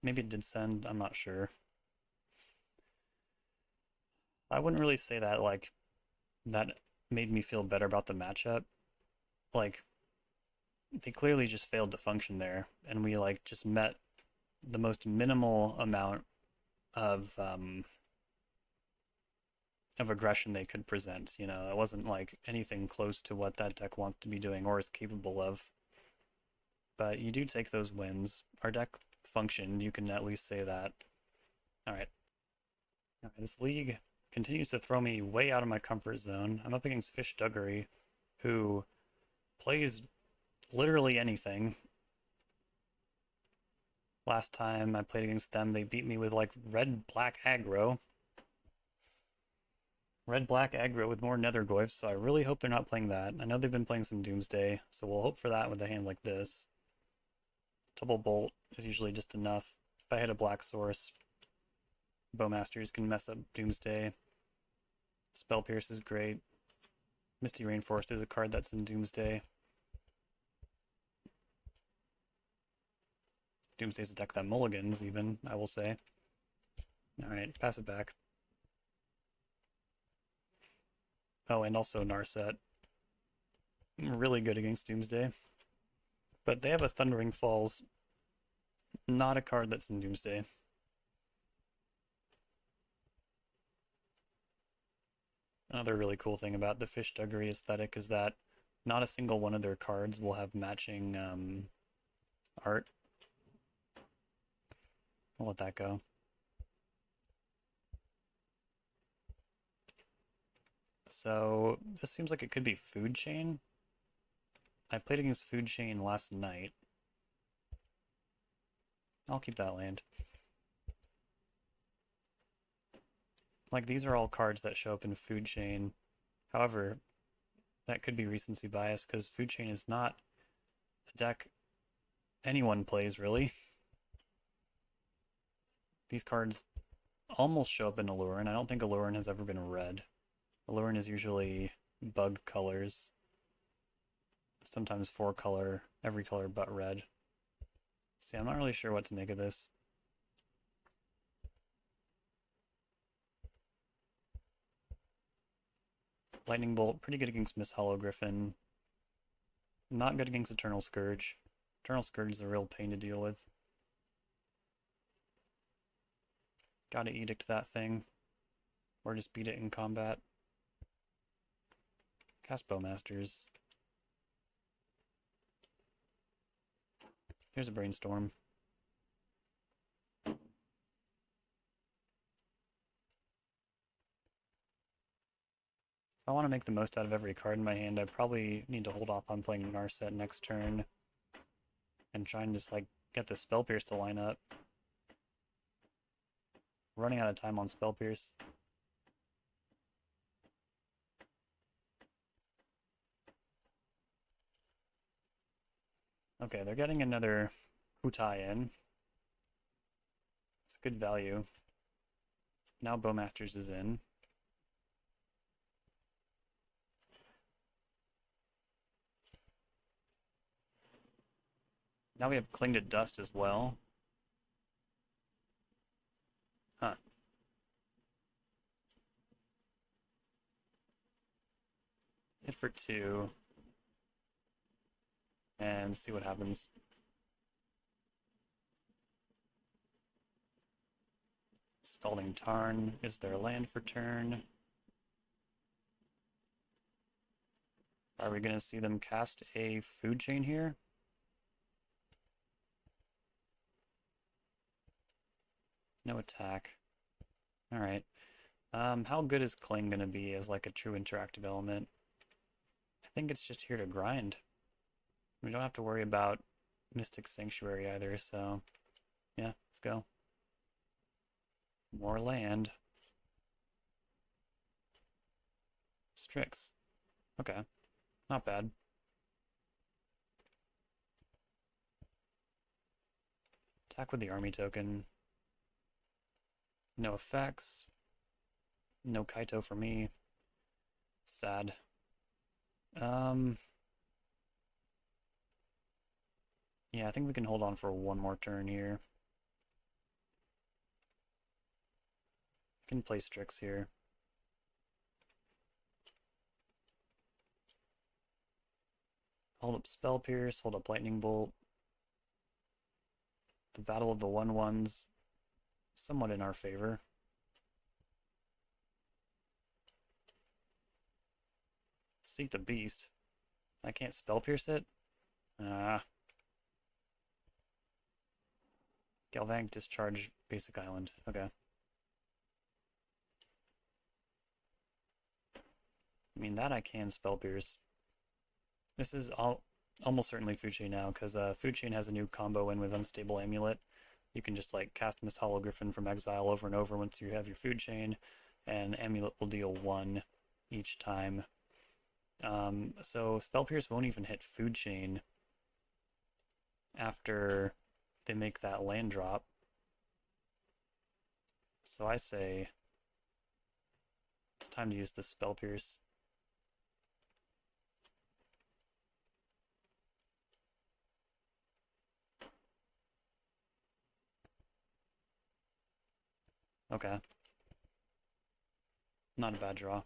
maybe it did send, I'm not sure. I wouldn't really say that, like, that made me feel better about the matchup. Like, they clearly just failed to function there, and we, like, just met the most minimal amount of aggression they could present. You know, it wasn't like anything close to what that deck wants to be doing or is capable of. But you do take those wins. Our deck functioned, you can at least say that. Alright. This league continues to throw me way out of my comfort zone. I'm up against Fish Duggery, who plays literally anything. Last time I played against them, they beat me with like red-black aggro. Red-black aggro with more Nethergoyfs, so I really hope they're not playing that. I know they've been playing some Doomsday, so we'll hope for that with a hand like this. Double Bolt is usually just enough. If I hit a black source, Bowmasters can mess up Doomsday. Spell Pierce is great. Misty Rainforest is a card that's in Doomsday. Doomsday's a deck that mulligans, even, I will say. Alright, pass it back. Oh, and also Narset. Really good against Doomsday. But they have a Thundering Falls. Not a card that's in Doomsday. Another really cool thing about the Fish Duggery aesthetic is that not a single one of their cards will have matching art. I'll let that go. So this seems like it could be Food Chain. I played against Food Chain last night. I'll keep that land. Like, these are all cards that show up in Food Chain. However, that could be recency bias because Food Chain is not a deck anyone plays, really. These cards almost show up in Allurin. I don't think Allurin has ever been red. Allurin is usually bug colors. Sometimes 4-color, every color but red. See, I'm not really sure what to make of this. Lightning Bolt, pretty good against Miss Hollow Griffin. Not good against Eternal Scourge. Eternal Scourge is a real pain to deal with. Gotta Edict that thing. Or just beat it in combat. Cast Bowmasters. Here's a Brainstorm. If I want to make the most out of every card in my hand, I probably need to hold off on playing Narset next turn and try and just like get the Spell Pierce to line up. Running out of time on Spell Pierce. Okay, they're getting another Kutai in. It's good value. Now Bowmasters is in. Now we have Cling to Dust as well. Huh. Hit for 2. And see what happens. Scalding Tarn is their land for turn. Are we going to see them cast a Food Chain here? No attack. Alright. How good is Cling going to be as like a true interactive element? I think it's just here to grind. We don't have to worry about Mystic Sanctuary either, so yeah, let's go. More land. Strix. Okay, not bad. Attack with the army token. No effects. No Kaito for me. Sad. Yeah, I think we can hold on for one more turn here. Can play Strix here. Hold up Spell Pierce, hold up Lightning Bolt. The Battle of the 1/1's somewhat in our favor. Seek the Beast. I can't Spell Pierce it? Galvanic Discharge, Basic Island. Okay. I mean, that I can Spell Pierce. This is almost certainly Food Chain now, because Food Chain has a new combo in with Unstable Amulet. You can just like cast Miss Hollow Griffin from exile over and over once you have your Food Chain, and Amulet will deal 1 each time. So Spell Pierce won't even hit Food Chain after they make that land drop. So I say it's time to use the Spell Pierce. Okay. Not a bad draw.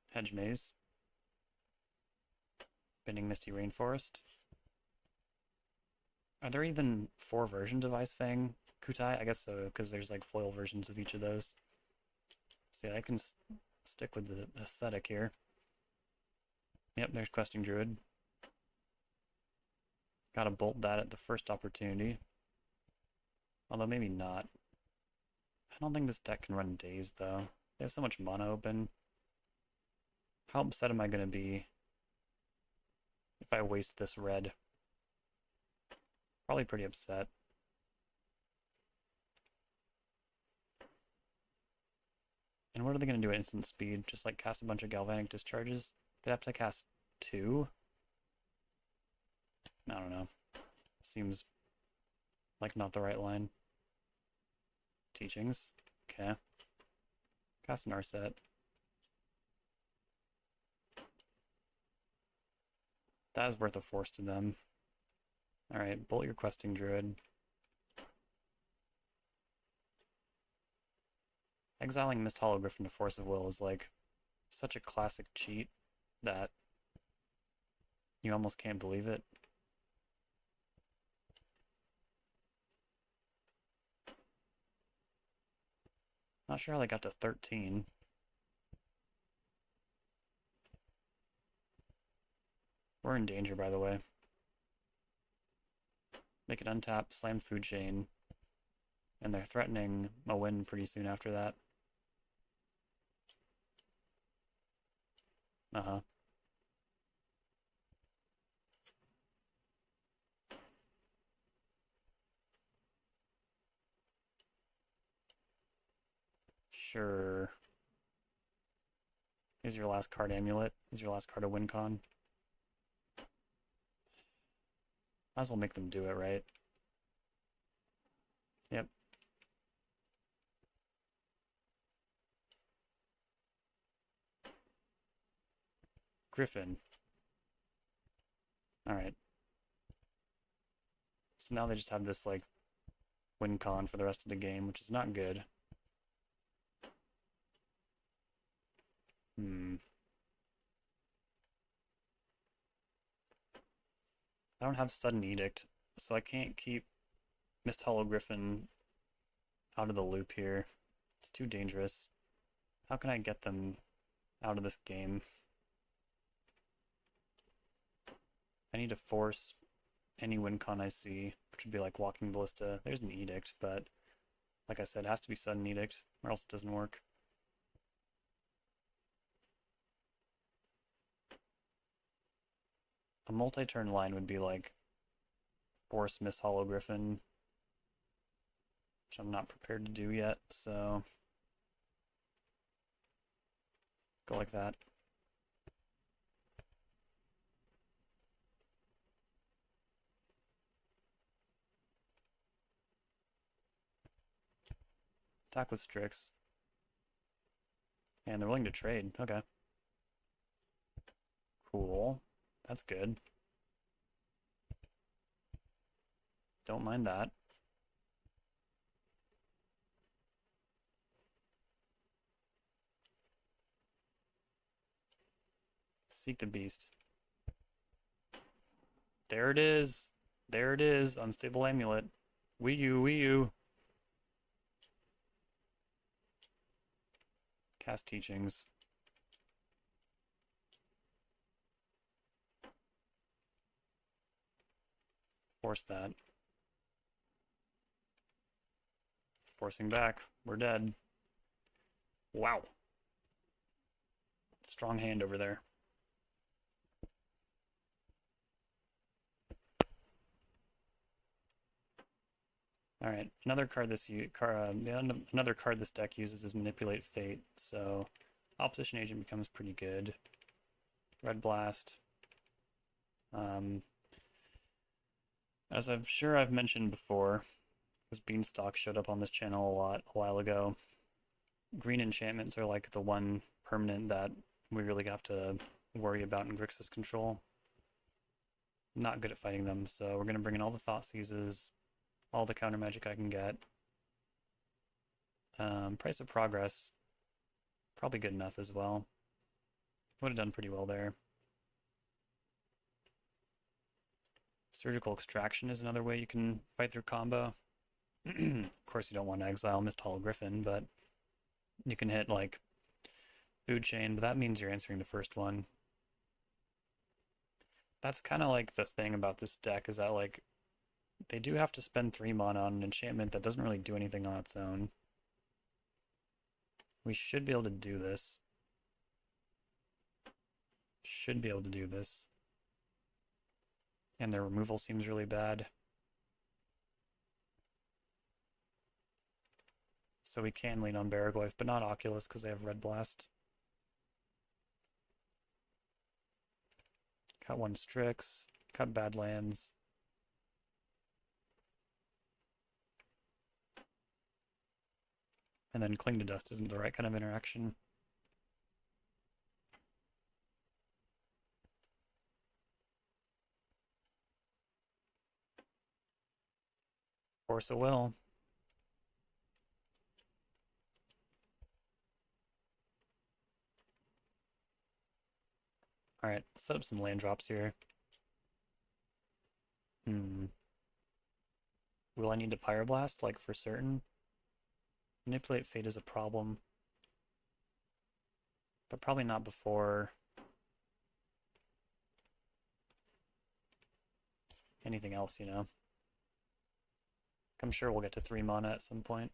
Hedge Maze. Bending Misty Rainforest. Are there even 4 versions of Ice Fang Kutai? I guess so, because there's like foil versions of each of those. See, I can stick with the aesthetic here. Yep, there's Questing Druid. Gotta bolt that at the first opportunity. Although maybe not. I don't think this deck can run Daze, though. They have so much mana open. How upset am I gonna be if I waste this red? Probably pretty upset. And what are they gonna do at instant speed? Just like cast a bunch of Galvanic Discharges? They'd have to cast 2? I don't know. Seems like not the right line. Teachings. Okay. Cast an Narset. That is worth a force to them. Alright, bolt your Questing Druid. Exiling Mist Hollow Griffin to Force of Will is like such a classic cheat that you almost can't believe it. Not sure how they got to 13. We're in danger, by the way. They can untap, slam Food Chain, and they're threatening a win pretty soon after that. Uh-huh. Sure. Here's your last card, Amulet. Here's your last card of WinCon. Might as well make them do it, right? Yep. Griffin. Alright. So now they just have this, like, WinCon for the rest of the game, which is not good. I don't have Sudden Edict, so I can't keep Mist Hollow Griffin out of the loop here. It's too dangerous. How can I get them out of this game? I need to force any WinCon I see, which would be like Walking Ballista. There's an Edict, but like I said, it has to be Sudden Edict, or else it doesn't work. A multi-turn line would be like force Mist Hollow Griffin, which I'm not prepared to do yet, so go like that. Attack with Strix. And they're willing to trade. Okay. Cool. That's good. Don't mind that. Seek the Beast. There it is. There it is. Unstable Amulet. Wii U, Wii U. Cast Teachings. Force that. Forcing back. We're dead. Wow. Strong hand over there. All right, another card another card this deck uses is Manipulate Fate. So, Opposition Agent becomes pretty good. Red Blast. As I've mentioned before, because Beanstalk showed up on this channel a while ago, green enchantments are like the one permanent that we really have to worry about in Grixis control. Not good at fighting them, so we're going to bring in all the Thoughtseizes, all the counter magic I can get. Price of Progress, probably good enough as well. Would have done pretty well there. Surgical Extraction is another way you can fight through combo. Of course you don't want to exile Mist Hollow Griffin, but You can hit like food chain, but that means you're answering the first one. That's kind of like the thing about this deck is that like they do have to spend 3 mana on an enchantment that doesn't really do anything on its own. We should be able to do this. Should be able to do this. And their removal seems really bad. So we can lean on Baraglyph, but not Oculus because they have Red Blast. Cut one Strix, cut Badlands. And then Cling to Dust isn't the right kind of interaction. Force a Will. Alright, set up some land drops here. Will I need to Pyroblast, like for certain? Manipulate Fate is a problem. But probably not before anything else, you know? I'm sure we'll get to 3 mana at some point.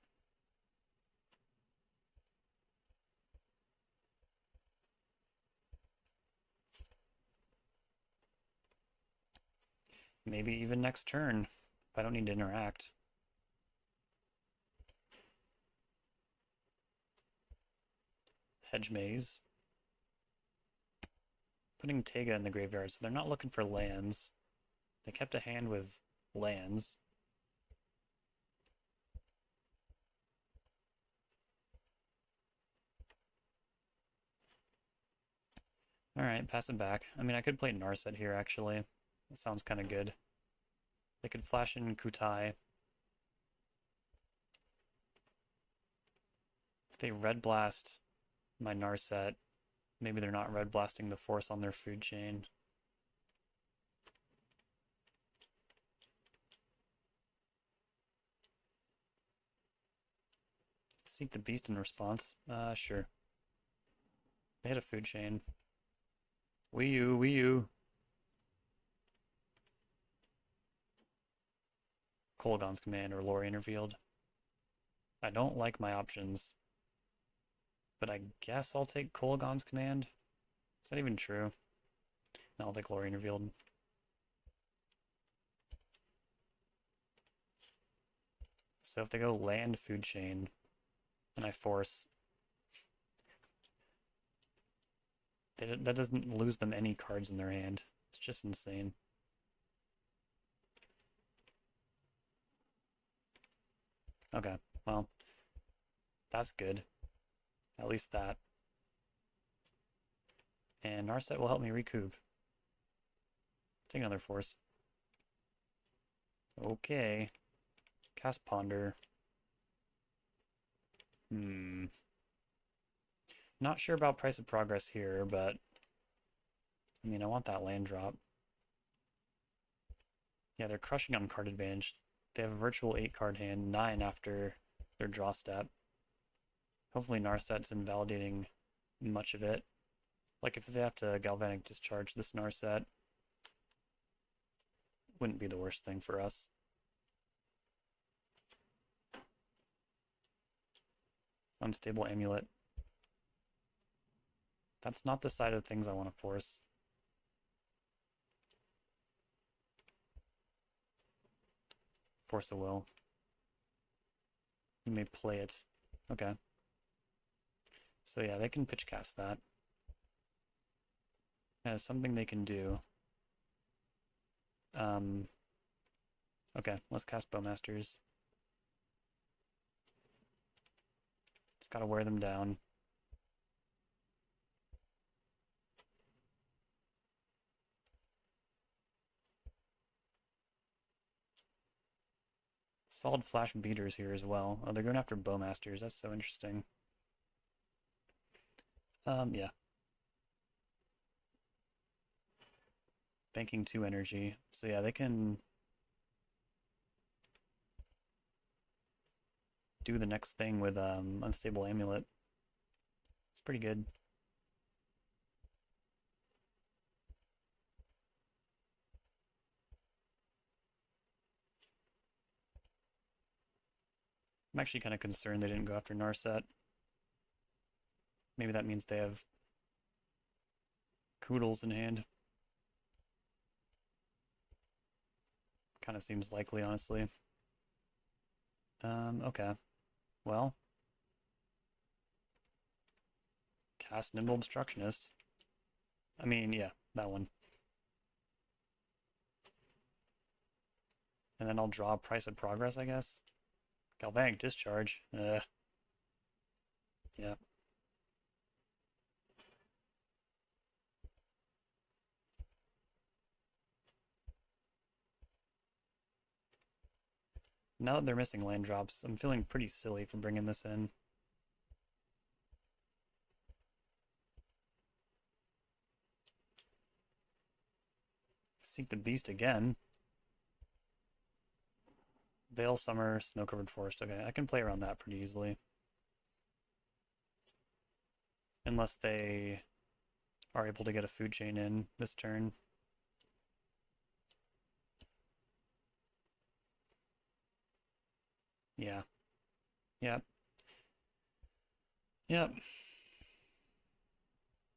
Maybe even next turn, if I don't need to interact. Hedge Maze. Putting Tega in the graveyard, so they're not looking for lands. They kept a hand with lands. Alright, pass it back. I mean, I could play Narset here, actually. That sounds kind of good. They could flash in Kutai. If they Red Blast my Narset, maybe they're not Red Blasting the Force on their food chain. Seek the Beast in response. Sure. They had a food chain. Wii U, Wii U. Kolaghan's Command or Lorien Revealed. I don't like my options, but I guess I'll take Kolaghan's Command. Is that even true? No, I'll take Lorien Revealed. So if they go land food chain, and I force, that doesn't lose them any cards in their hand. It's just insane. Okay, well, that's good. At least that. And Narset will help me recoup. Take another force. Okay. Cast Ponder. Not sure about Price of Progress here, but I mean, I want that land drop. Yeah, they're crushing on card advantage. They have a virtual 8-card hand, 9 after their draw step. Hopefully Narset's invalidating much of it. Like if they have to Galvanic Discharge this Narset, wouldn't be the worst thing for us. Unstable Amulet. That's not the side of things I want to force. Force a Will. You may play it. Okay. So yeah, they can pitch cast that. That's something they can do. Okay, let's cast Bowmasters. It's gotta wear them down. Solid flash beaters here as well. Oh, they're going after Bowmasters. That's so interesting. Yeah. Banking 2 energy. So yeah, they can do the next thing with Unstable Amulet. pretty good. I'm actually kind of concerned they didn't go after Narset. Maybe that means they have Koodles in hand. Kind of seems likely, honestly. Okay. Well. Cast Nimble Obstructionist. I mean, yeah, that one. And then I'll draw Price of Progress, I guess. Galvanic Discharge. Yeah. Now that they're missing land drops, I'm feeling pretty silly for bringing this in. Seek the Beast again. Veil Summer, Snow-Covered Forest. Okay, I can play around that pretty easily. Unless they are able to get a food chain in this turn. Yeah. Yep. Yep.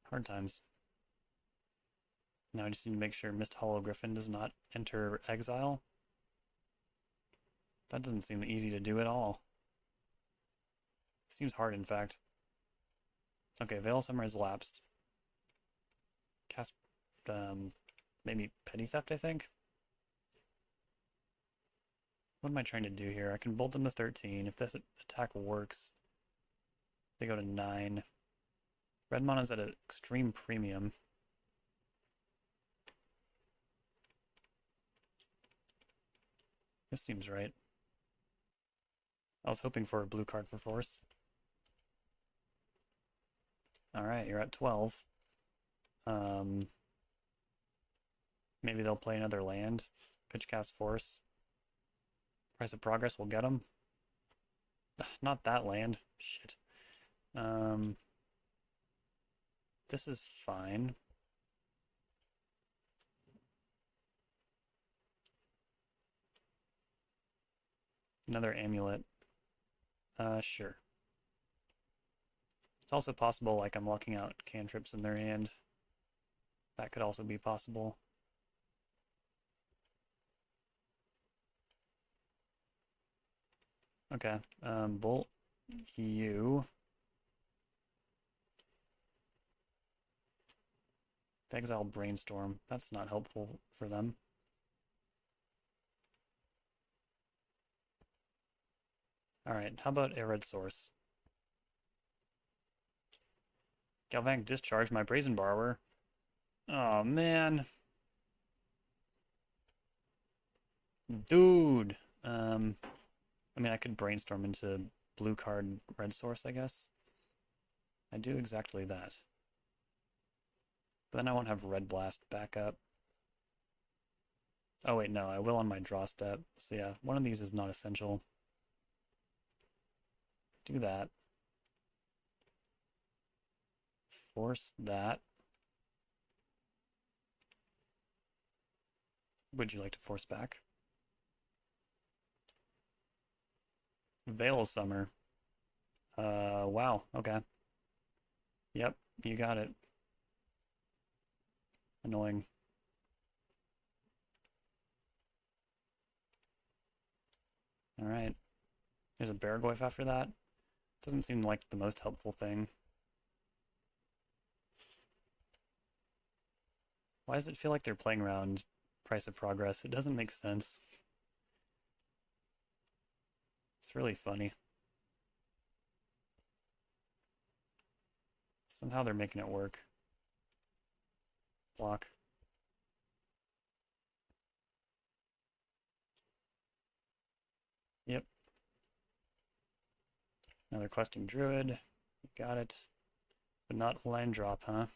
Hard times. Now I just need to make sure Mist Hollow Griffin does not enter exile. That doesn't seem easy to do at all. Seems hard, in fact. Okay, Veil Summer has lapsed. Cast, maybe Petty Theft, I think? What am I trying to do here? I can bolt them to 13. If this attack works, they go to 9. Red mana's at an extreme premium. This seems right. I was hoping for a blue card for force. Alright, you're at 12. Maybe they'll play another land. Pitch cast force. Price of Progress will get them. Not that land. Shit. This is fine. Another amulet. Sure. It's also possible, like, I'm locking out cantrips in their hand. That could also be possible. Okay, bolt you. Exile Brainstorm. That's not helpful for them. Alright, how about a red source? Galvanic Discharge, my Brazen Borrower. Oh, man. Dude. I mean, I could brainstorm into blue card red source, I guess. I do exactly that. But then I won't have red blast back up. Oh wait, no, I will on my draw step. So yeah, one of these is not essential. Do that. Force that. Would you like to force back? Veil Summer. Wow, okay. Yep, you got it. Annoying. Alright. There's a Baraglyph after that. Doesn't seem like the most helpful thing. Why does it feel like they're playing around Price of Progress? It doesn't make sense. It's really funny. Somehow they're making it work. Block. Yep. Another Questing Druid. Got it. But not land drop, huh?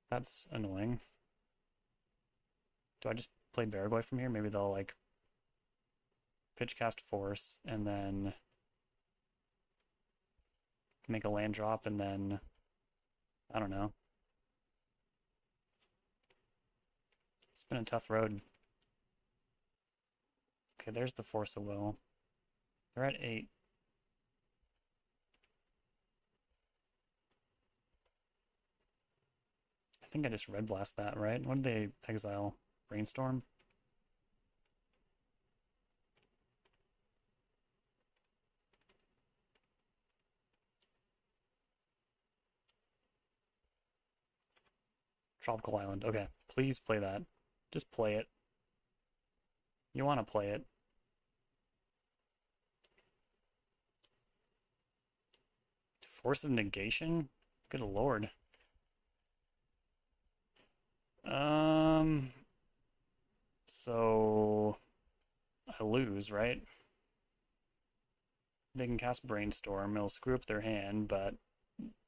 That's annoying. Do I just play Baragoi from here? Maybe they'll, like, pitch cast force and then make a land drop, and then, I don't know. It's been a tough road. Okay, there's the Force of Will. They're at 8. I think I just Red Blast that, right? What did they exile? Brainstorm? Tropical Island. Okay, please play that. Just play it. You want to play it. Force of Negation? Good lord. So I lose, right? They can cast Brainstorm. It'll screw up their hand, but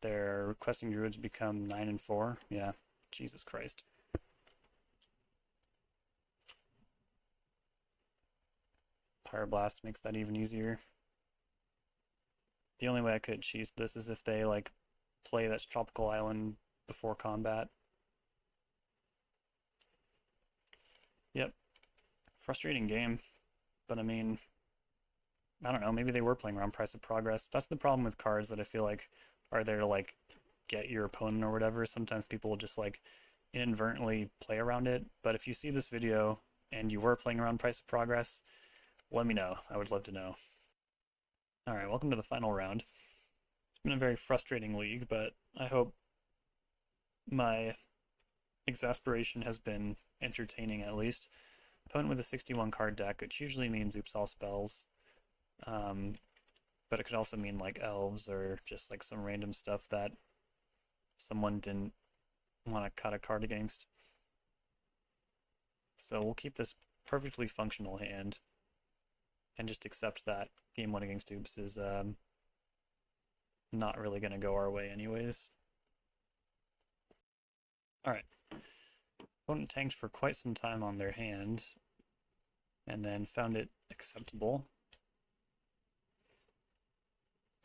their requesting druids become 9 and 4. Yeah, Jesus Christ. Pyroblast makes that even easier. The only way I could cheese this is if they like play that Tropical Island before combat. Yep. Frustrating game. But I mean, I don't know, maybe they were playing around Price of Progress. That's the problem with cards that I feel like are there to like get your opponent or whatever. Sometimes people will just like inadvertently play around it. But if you see this video and you were playing around Price of Progress, let me know. I would love to know. Alright, welcome to the final round. It's been a very frustrating league, but I hope my exasperation has been entertaining at least. Opponent with a 61 card deck, which usually means oops all spells. But it could also mean like elves or just like some random stuff that someone didn't want to cut a card against. So we'll keep this perfectly functional hand and just accept that game 1 against oops is not really going to go our way anyways. Alright. Opponent tanked for quite some time on their hand and then found it acceptable.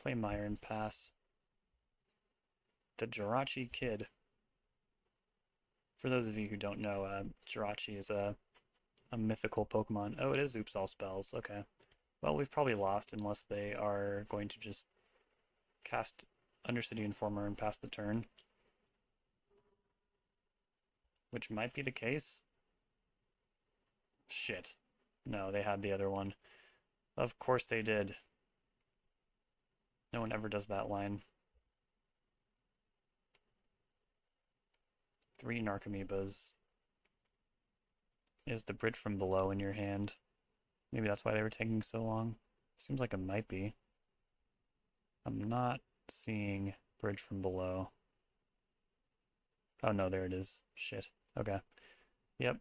Play Mire and pass. The Jirachi Kid. For those of you who don't know, Jirachi is a mythical Pokemon. Oh, it is oops all spells. Okay. Well, we've probably lost unless they are going to just cast Undercity Informer and pass the turn. Which might be the case. Shit. No, they had the other one. Of course they did. No one ever does that line. 3 Narcomoebas. Is the Bridge from Below in your hand? Maybe that's why they were taking so long. Seems like it might be. I'm not seeing Bridge from Below. Oh no, there it is. Shit. Okay. Yep.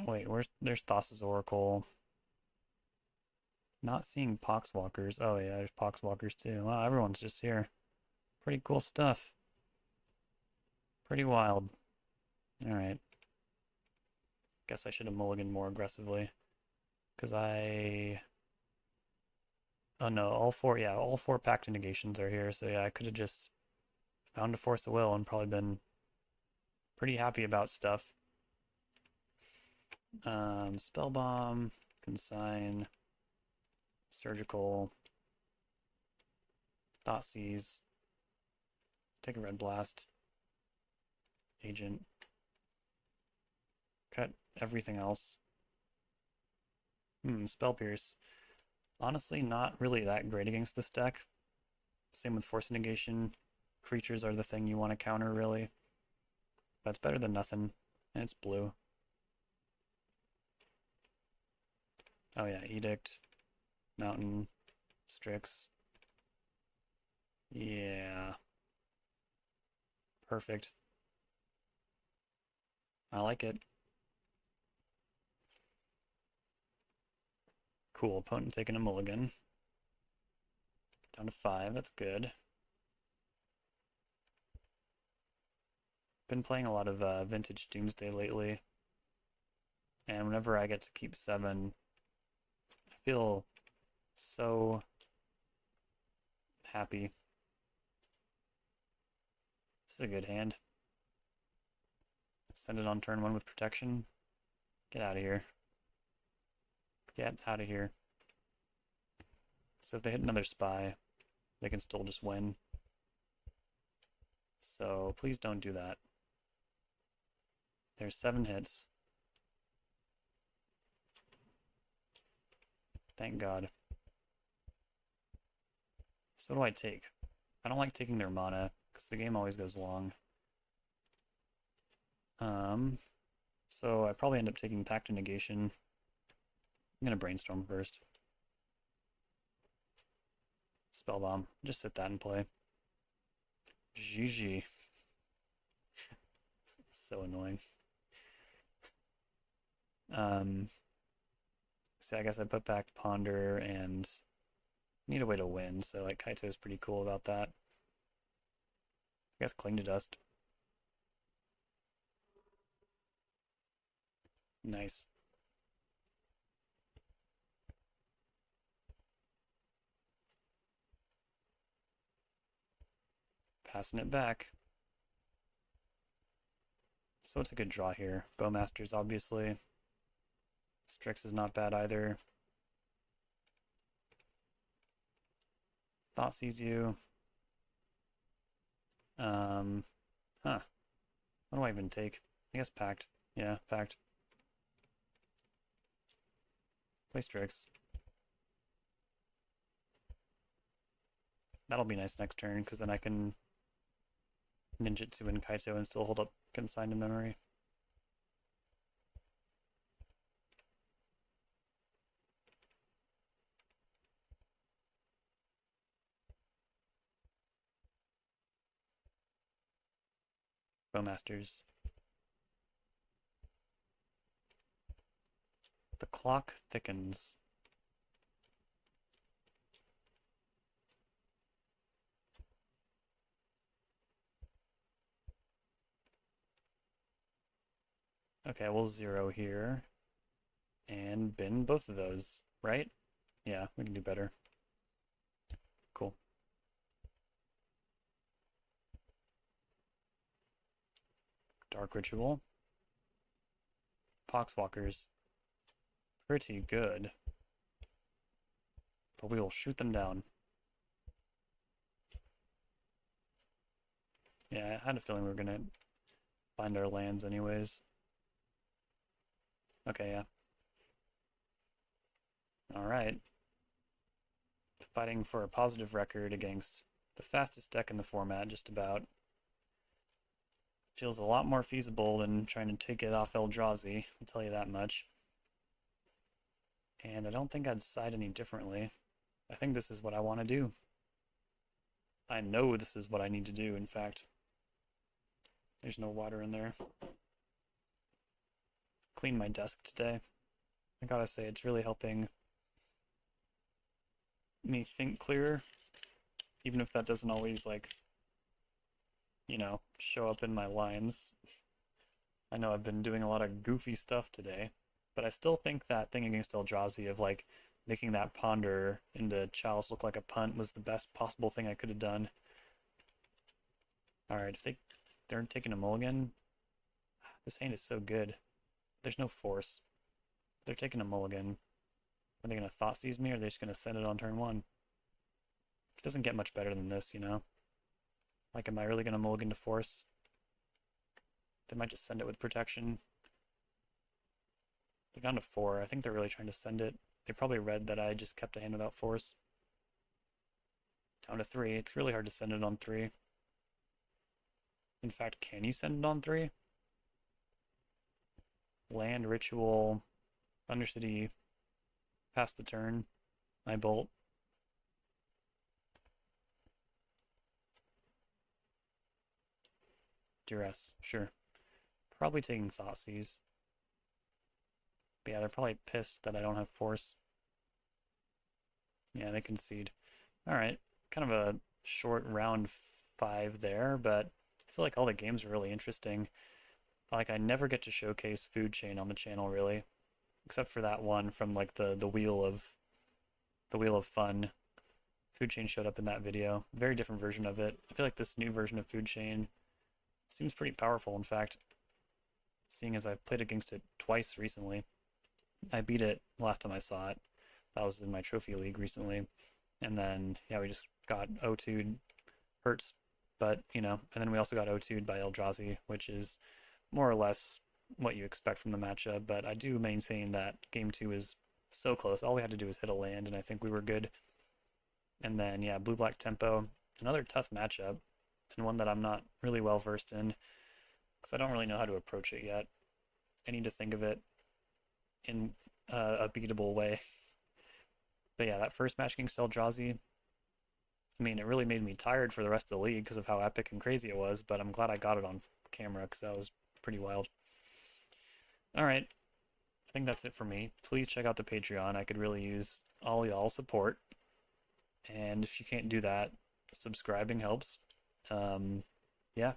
Wait, there's Thassa's Oracle. Not seeing Poxwalkers. Oh yeah, there's Poxwalkers too. Wow, everyone's just here. Pretty cool stuff. Pretty wild. Alright. Guess I should have mulliganed more aggressively. Because oh no, all four Pact Negations are here, so yeah, I could have just found a Force of Will and probably been pretty happy about stuff. Spell Bomb, Consign, Surgical, Thoughtseize, take a Red Blast, Agent, cut everything else. Spell Pierce. Honestly, not really that great against this deck. Same with Force Negation. Creatures are the thing you want to counter, really. But it's better than nothing, and it's blue. Oh yeah, Edict, Mountain, Strix. Yeah. Perfect. I like it. Cool, opponent taking a mulligan. Down to 5, that's good. Been playing a lot of Vintage Doomsday lately. And whenever I get to keep 7, I feel so happy. is a good hand. Send it on turn 1 with protection. Get out of here. Get out of here. So if they hit another spy, they can still just win. So please don't do that. There's 7 hits. Thank God. So what do I take? I don't like taking their mana, because the game always goes long. So I probably end up taking Pact of Negation. I'm gonna Brainstorm first. Spellbomb. Just sit that and play. GG. So annoying. So I guess I put back Ponder and need a way to win, so like Kaito's pretty cool about that. I guess Cling to Dust. Nice. Passing it back. So it's a good draw here. Bowmasters, obviously. Strix is not bad either. Thought sees you. Huh. What do I even take? I guess Pact. Yeah, Pact. Play Strix. That'll be nice next turn, because then I can Ninjutsu and Kaito and still hold up Consigned to Memory. Bowmasters. The clock thickens. Okay, we'll 0 here. And bin both of those, right? Yeah, we can do better. Cool. Dark Ritual. Poxwalkers. Pretty good. But we will shoot them down. Yeah, I had a feeling we were gonna find our lands anyways. Okay, yeah. Alright. Fighting for a positive record against the fastest deck in the format, just about. Feels a lot more feasible than trying to take it off Eldrazi, I'll tell you that much. And I don't think I'd side any differently. I think this is what I want to do. I know this is what I need to do, in fact. There's no water in there. Cleaned my desk today. I gotta say, it's really helping me think clearer, even if that doesn't always, like, you know, show up in my lines. I know I've been doing a lot of goofy stuff today, but I still think that thing against Eldrazi of, like, making that Ponder into Chalice look like a punt was the best possible thing I could have done. Alright, if they're taking a mulligan, this hand is so good. There's no force. They're taking a mulligan. Are they going to Thoughtseize me, or are they just going to send it on turn 1? It doesn't get much better than this, you know? Like, am I really going to mulligan to force? They might just send it with protection. They're down to 4. I think they're really trying to send it. They probably read that I just kept a hand without force. Down to 3. It's really hard to send it on 3. In fact, can you send it on 3? Land, Ritual, Undercity, pass the turn, I bolt. Duress, sure. Probably taking Thoughtseize. But yeah, they're probably pissed that I don't have force. Yeah, they concede. Alright, kind of a short round 5 there, but I feel like all the games are really interesting. Like, I never get to showcase Food Chain on the channel, really. Except for that one from, like, the Wheel of Fun. Food Chain showed up in that video. Very different version of it. I feel like this new version of Food Chain Seems pretty powerful, in fact, seeing as I've played against it twice recently. I beat it last time I saw it. That was in my trophy league recently. And then, yeah, we just got O2'd. Hurts, but, you know, and then we also got O2'd by Eldrazi, which is more or less what you expect from the matchup, but I do maintain that game 2 is so close. All we had to do was hit a land, and I think we were good. And then, yeah, blue-black tempo, another tough matchup, and one that I'm not really well versed in, because I don't really know how to approach it yet. I need to think of it in a beatable way. But yeah, that first match against Eldrazi, I mean, it really made me tired for the rest of the league because of how epic and crazy it was, but I'm glad I got it on camera because that was pretty wild. All right, I think that's it for me. Please check out the Patreon. I could really use all y'all support. And if you can't do that, subscribing helps. Yeah,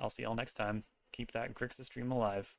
I'll see y'all next time. Keep that Grixis stream alive.